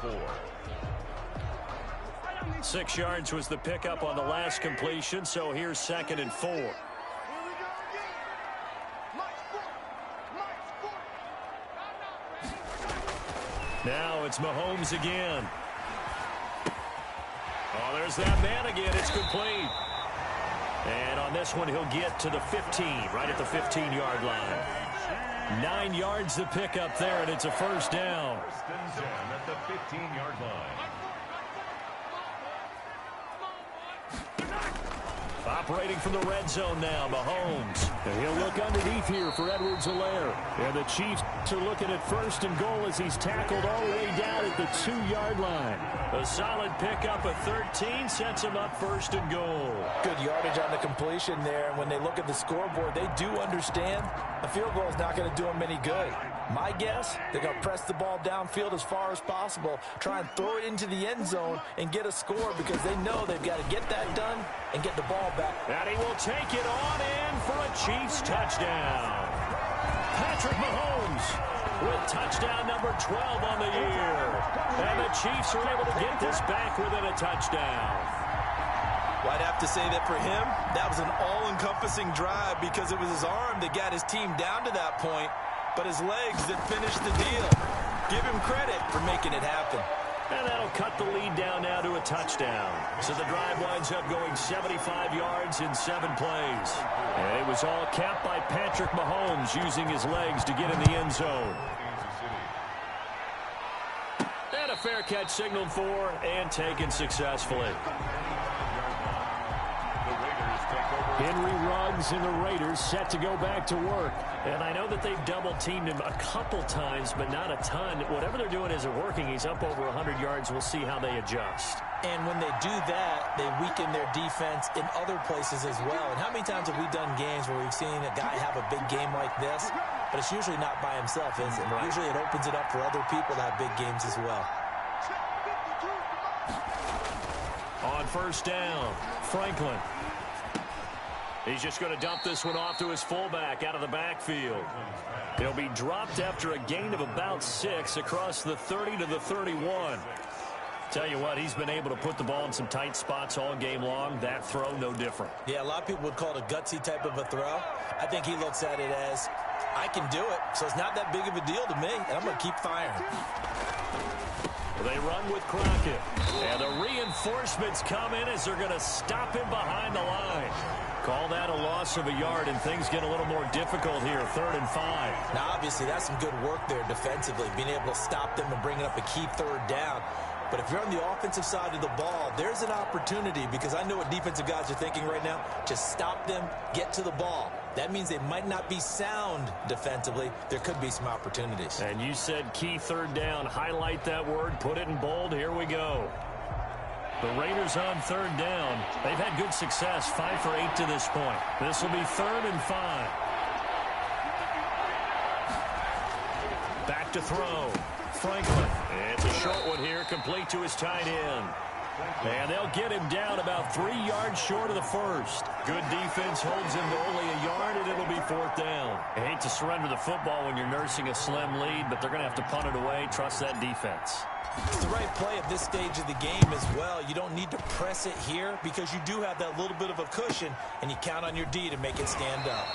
4. 6 yards was the pickup on the last completion, so here's 2nd and 4. Now it's Mahomes again. Oh, there's that man again. It's complete. And on this one, he'll get to the 15, right at the 15-yard line. 9 yards to pick up there, and it's a first down. First and 10 at the 15-yard line. Operating from the red zone now, Mahomes. And he'll look underneath here for Edwards-Helaire. And the Chiefs are looking at 1st and goal as he's tackled all the way down at the 2-yard line. A solid pickup of 13 sets him up 1st and goal. Good yardage on the completion there. And when they look at the scoreboard, they do understand a field goal is not going to do them any good. My guess, they're going to press the ball downfield as far as possible, try and throw it into the end zone and get a score because they know they've got to get that done and get the ball back. And he will take it on in for a Chiefs touchdown. Patrick Mahomes with touchdown number 12 on the year. And the Chiefs are able to get this back within a touchdown. Well, I'd have to say that for him, that was an all-encompassing drive because it was his arm that got his team down to that point, but his legs that finished the deal. Give him credit for making it happen. And that'll cut the lead down now to a touchdown. So the drive winds up going 75 yards in 7 plays. And it was all capped by Patrick Mahomes using his legs to get in the end zone. And a fair catch signaled for and taken successfully. Henry Ruggs and the Raiders set to go back to work. And I know that they've double-teamed him a couple times, but not a ton. Whatever they're doing isn't working. He's up over 100 yards. We'll see how they adjust. And when they do that, they weaken their defense in other places as well. And how many times have we done games where we've seen a guy have a big game like this? But it's usually not by himself, is it? Right. Usually it opens it up for other people to have big games as well. On first down, Franklin. He's just going to dump this one off to his fullback out of the backfield. He'll be dropped after a gain of about 6 across the 30 to the 31. Tell you what, he's been able to put the ball in some tight spots all game long. That throw, no different. Yeah, a lot of people would call it a gutsy type of a throw. I think he looks at it as, I can do it, so it's not that big of a deal to me, and I'm going to keep firing. They run with Crockett. And the reinforcements come in as they're going to stop him behind the line. Call that a loss of a yard, and things get a little more difficult here, 3rd and 5. Now, obviously, that's some good work there defensively, being able to stop them and bringing up a key 3rd down. But if you're on the offensive side of the ball, there's an opportunity because I know what defensive guys are thinking right now. Just stop them, get to the ball. That means they might not be sound defensively. There could be some opportunities. And you said key 3rd down. Highlight that word. Put it in bold. Here we go. The Raiders on 3rd down. They've had good success, 5 for 8 to this point. This will be 3rd and 5. Back to throw. Franklin. It's a short one here, complete to his tight end. And they'll get him down about 3 yards short of the first. Good defense holds him to only a yard, and it'll be 4th down. I hate to surrender the football when you're nursing a slim lead, but they're going to have to punt it away. Trust that defense. It's the right play at this stage of the game as well. You don't need to press it here because you do have that little bit of a cushion, and you count on your D to make it stand up.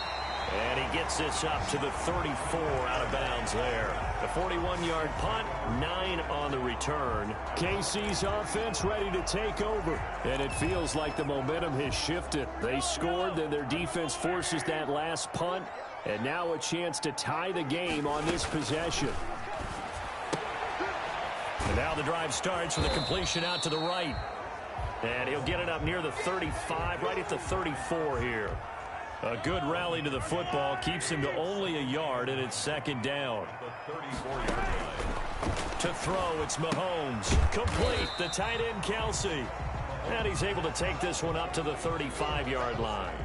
And he gets this up to the 34 out of bounds there. The 41-yard punt, 9 on the return. KC's offense ready to take over. And it feels like the momentum has shifted. They scored, then their defense forces that last punt. And now a chance to tie the game on this possession. And now the drive starts with a completion out to the right. And he'll get it up near the 35, right at the 34 here. A good rally to the football keeps him to only a yard, and it's 2nd down. To throw, it's Mahomes. Complete, the tight end, Kelsey. And he's able to take this one up to the 35-yard line.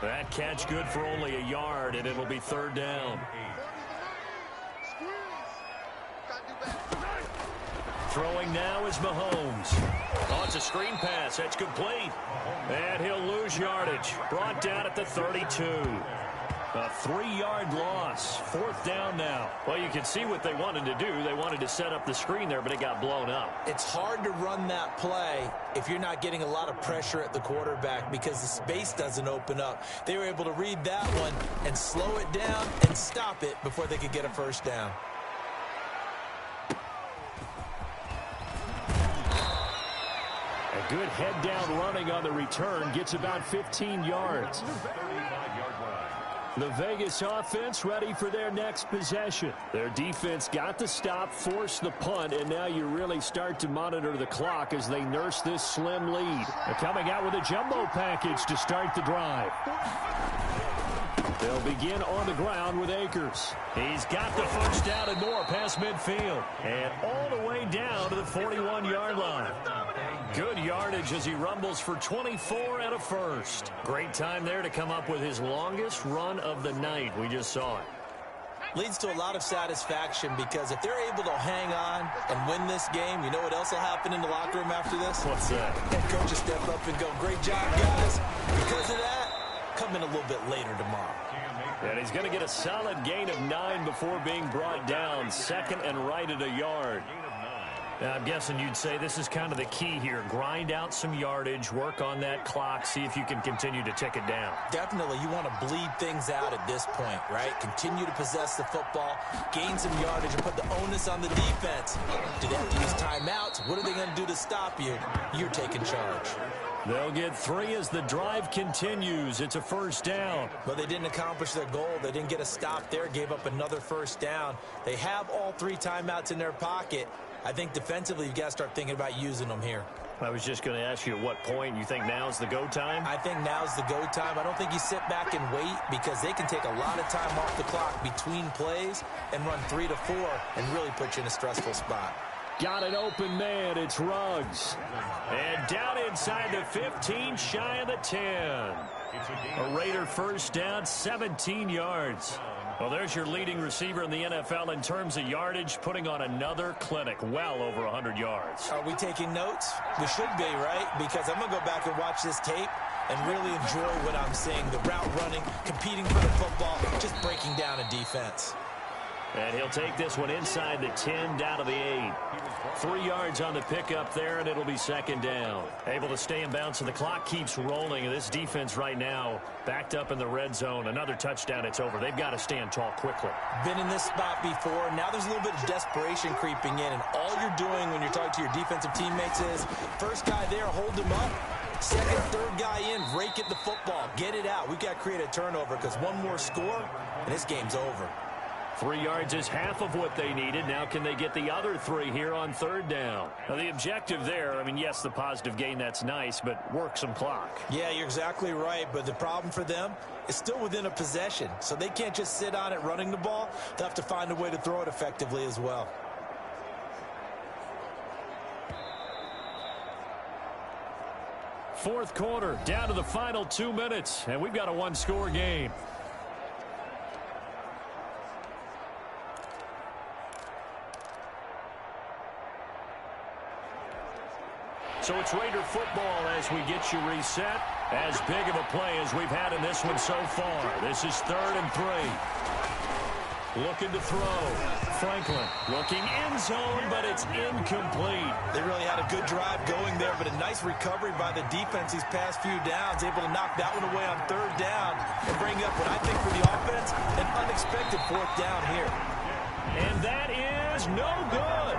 That catch good for only a yard, and it'll be 3rd down. Throwing now is Mahomes. Oh, it's a screen pass. That's complete. And he'll lose yardage. Brought down at the 32. A 3-yard loss. 4th down now. Well, you can see what they wanted to do. They wanted to set up the screen there, but it got blown up. It's hard to run that play if you're not getting a lot of pressure at the quarterback because the space doesn't open up. They were able to read that one and slow it down and stop it before they could get a 1st down. A good head-down running on the return gets about 15 yards. The Vegas offense ready for their next possession. Their defense got the stop, forced the punt, and now you really start to monitor the clock as they nurse this slim lead. They're coming out with a jumbo package to start the drive. They'll begin on the ground with Akers. He's got the 1st down and more past midfield. And all the way down to the 41-yard line. Good yardage as he rumbles for 24 and a 1st. Great time there to come up with his longest run of the night. We just saw it. Leads to a lot of satisfaction because if they're able to hang on and win this game, you know what else will happen in the locker room after this? What's that? Head coach will step up and go, great job, guys. Because of that, come in a little bit later tomorrow. And he's going to get a solid gain of 9 before being brought down. 2nd and right at a yard. Now, I'm guessing you'd say this is kind of the key here. Grind out some yardage, work on that clock, see if you can continue to tick it down. Definitely, you want to bleed things out at this point, right? Continue to possess the football, gain some yardage, and put the onus on the defense. Do they have to use timeouts? What are they going to do to stop you? You're taking charge. They'll get 3 as the drive continues. It's a 1st down. But they didn't accomplish their goal. They didn't get a stop there, gave up another 1st down. They have all 3 timeouts in their pocket. I think defensively you've got to start thinking about using them here. I was just going to ask you at what point you think now's the go time? I think now's the go time. I don't think you sit back and wait because they can take a lot of time off the clock between plays and run 3 to 4 and really put you in a stressful spot. Got an open man. It's Ruggs. And down inside the 15, shy of the 10. A Raider 1st down, 17 yards. Well, there's your leading receiver in the NFL in terms of yardage, putting on another clinic, well over 100 yards. Are we taking notes? We should be, right? Because I'm going to go back and watch this tape and really enjoy what I'm seeing. The route running, competing for the football, just breaking down a defense. And he'll take this one inside the 10, down to the 8. 3 yards on the pickup there, and it'll be 2nd down. Able to stay in bounds, and the clock keeps rolling. And this defense right now backed up in the red zone. Another touchdown, it's over. They've got to stand tall quickly. Been in this spot before. Now there's a little bit of desperation creeping in, and all you're doing when you're talking to your defensive teammates is, first guy there, hold him up. Second, third guy in, rake at the football. Get it out. We've got to create a turnover because one more score, and this game's over. 3 yards is half of what they needed. Now can they get the other 3 here on 3rd down? Now the objective there, I mean, yes, the positive gain, that's nice, but work some clock. Yeah, you're exactly right, but the problem for them is still within a possession, so they can't just sit on it running the ball. They'll have to find a way to throw it effectively as well. Fourth quarter, down to the final 2 minutes, and we've got a 1-score game. So it's Raider football as we get you reset. As big of a play as we've had in this one so far. This is 3rd and 3. Looking to throw. Franklin looking end zone, but it's incomplete. They really had a good drive going there, but a nice recovery by the defense these past few downs. Able to knock that one away on 3rd down and bring up what I think for the offense, an unexpected 4th down here. And that is no good.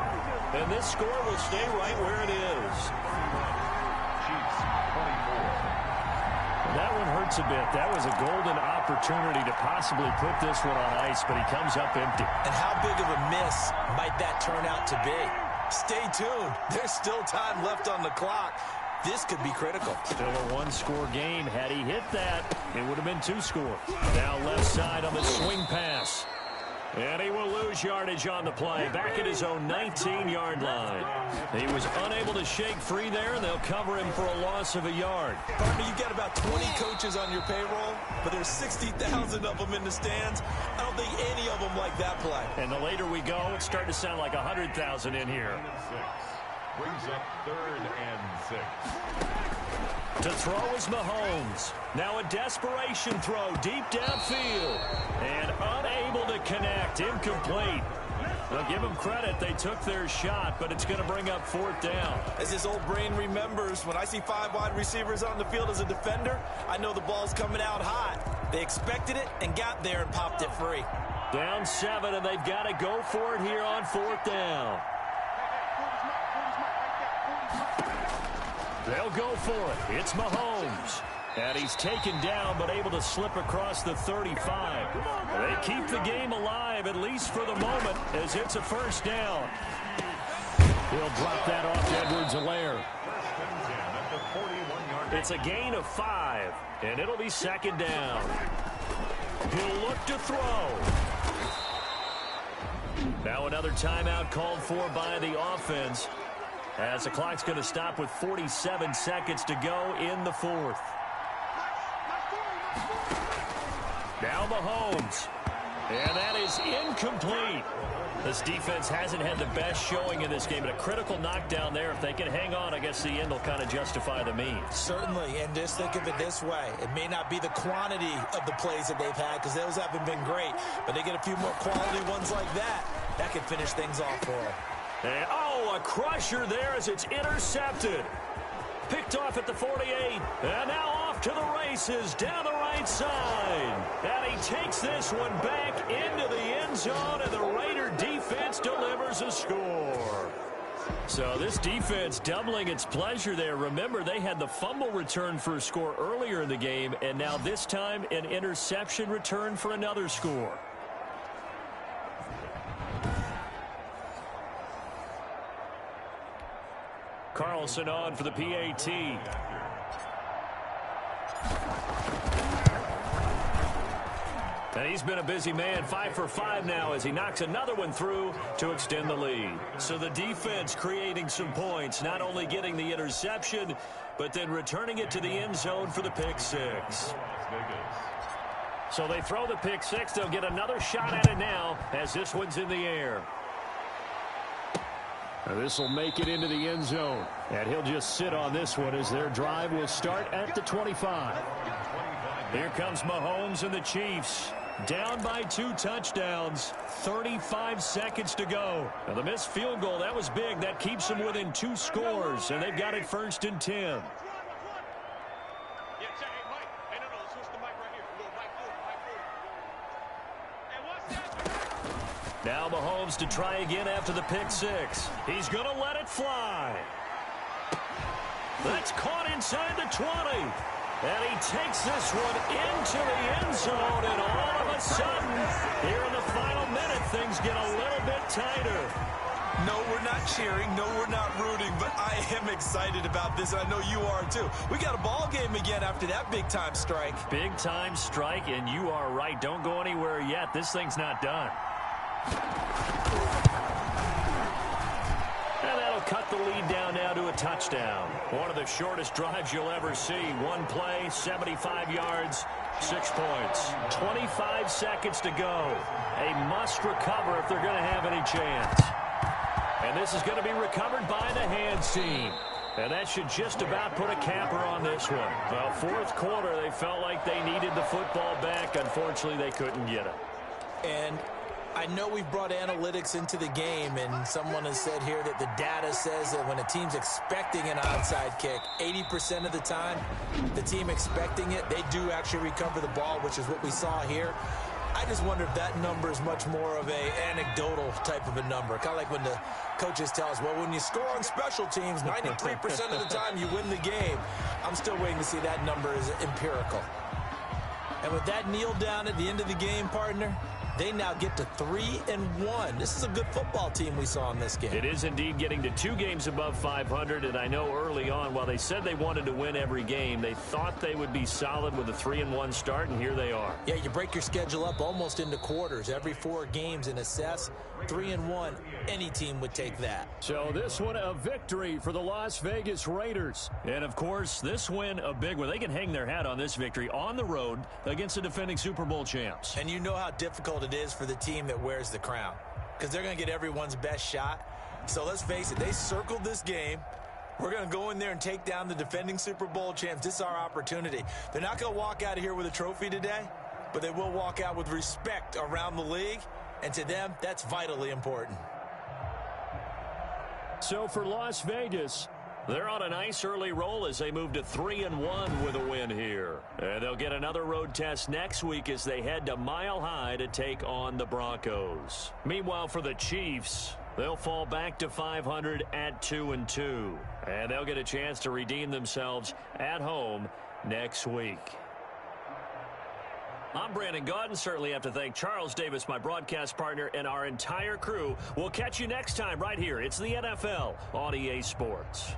And this score will stay right where it is. Chiefs 24. That one hurts a bit. That was a golden opportunity to possibly put this one on ice, but he comes up empty. And how big of a miss might that turn out to be? Stay tuned. There's still time left on the clock. This could be critical. Still a 1-score game. Had he hit that, it would have been 2 scores. Now left side on the swing pass. And he will lose yardage on the play. Back at his own 19-yard line. He was unable to shake free there, and they'll cover him for a loss of a yard. Partner, you've got about 20 coaches on your payroll, but there's 60,000 of them in the stands. I don't think any of them like that play. And the later we go, it's starting to sound like 100,000 in here. Brings up 3rd and 6. To throw is Mahomes. Now a desperation throw deep downfield. And unable to connect. Incomplete. Well, give them credit. They took their shot, but it's going to bring up 4th down. As his old brain remembers, when I see 5 wide receivers on the field as a defender, I know the ball's coming out hot. They expected it and got there and popped it free. Down 7, and they've got to go for it here on 4th down. They'll go for it. It's Mahomes. And he's taken down, but able to slip across the 35. They keep the game alive, at least for the moment, as it's a 1st down. He'll drop that off to Edwards-Helaire. It's a gain of 5, and it'll be 2nd down. He'll look to throw. Now another timeout called for by the offense, as the clock's going to stop with 47 seconds to go in the 4th. Now Mahomes. And that is incomplete. This defense hasn't had the best showing in this game, but a critical knockdown there. If they can hang on, I guess the end will kind of justify the means. Certainly, and just think of it this way. It may not be the quantity of the plays that they've had, because those haven't been great, but they get a few more quality ones like that. That could finish things off for them. And, a crusher there as it's intercepted. Picked off at the 48, and now off to the races down the right side. And he takes this one back into the end zone, and the Raider defense delivers a score. So this defense doubling its pleasure there. Remember, they had the fumble return for a score earlier in the game, and now this time an interception return for another score. Carlson on for the PAT. And he's been a busy man, 5 for 5 now as he knocks another one through to extend the lead. So the defense creating some points, not only getting the interception, but then returning it to the end zone for the pick 6. So they throw the pick 6. They'll get another shot at it now as this one's in the air. This will make it into the end zone. And he'll just sit on this one as their drive will start at the 25. Here comes Mahomes and the Chiefs. Down by 2 touchdowns. 35 seconds to go. Now the missed field goal, that was big. That keeps them within 2 scores. And they've got it 1st and 10. Now Mahomes to try again after the pick 6. He's going to let it fly. That's caught inside the 20. And he takes this one into the end zone. And all of a sudden, here in the final minute, things get a little bit tighter. No, we're not cheering. No, we're not rooting. But I am excited about this. And I know you are, too. We got a ball game again after that big-time strike. Big-time strike, and you are right. Don't go anywhere yet. This thing's not done. And that'll cut the lead down now to a touchdown. One of the shortest drives you'll ever see. One play, 75 yards, 6 points. 25 seconds to go. A must recover if they're going to have any chance. And this is going to be recovered by the hands team. And that should just about put a capper on this one. Well, fourth quarter, they felt like they needed the football back. Unfortunately, they couldn't get it. And I know we've brought analytics into the game, and someone has said here that the data says that when a team's expecting an onside kick, 80% of the time, the team expecting it, they do actually recover the ball, which is what we saw here. I just wonder if that number is much more of a anecdotal type of a number. Kind of like when the coaches tell us, well, when you score on special teams, 93% of the time you win the game. I'm still waiting to see that number is empirical. And with that kneel down at the end of the game, partner, they now get to 3-1. This is a good football team we saw in this game. It is indeed getting to 2 games above 500, and I know early on, while they said they wanted to win every game, they thought they would be solid with a 3-1 start, and here they are. Yeah, you break your schedule up almost into quarters, every 4 games, and assess 3-1. Any team would take that. So this one a victory for the Las Vegas Raiders. And, of course, this win a big one. They can hang their hat on this victory on the road against the defending Super Bowl champs. And you know how difficult it is for the team that wears the crown, because they're going to get everyone's best shot. So let's face it, they circled this game. We're going to go in there and take down the defending Super Bowl champs. This is our opportunity. They're not going to walk out of here with a trophy today, but they will walk out with respect around the league. And to them, that's vitally important. So for Las Vegas, they're on a nice early roll as they move to 3-1 with a win here. And they'll get another road test next week as they head to Mile High to take on the Broncos. Meanwhile, for the Chiefs, they'll fall back to 500 at 2-2. And they'll get a chance to redeem themselves at home next week. I'm Brandon Gaudin. Certainly have to thank Charles Davis, my broadcast partner, and our entire crew. We'll catch you next time right here. It's the NFL on EA Sports.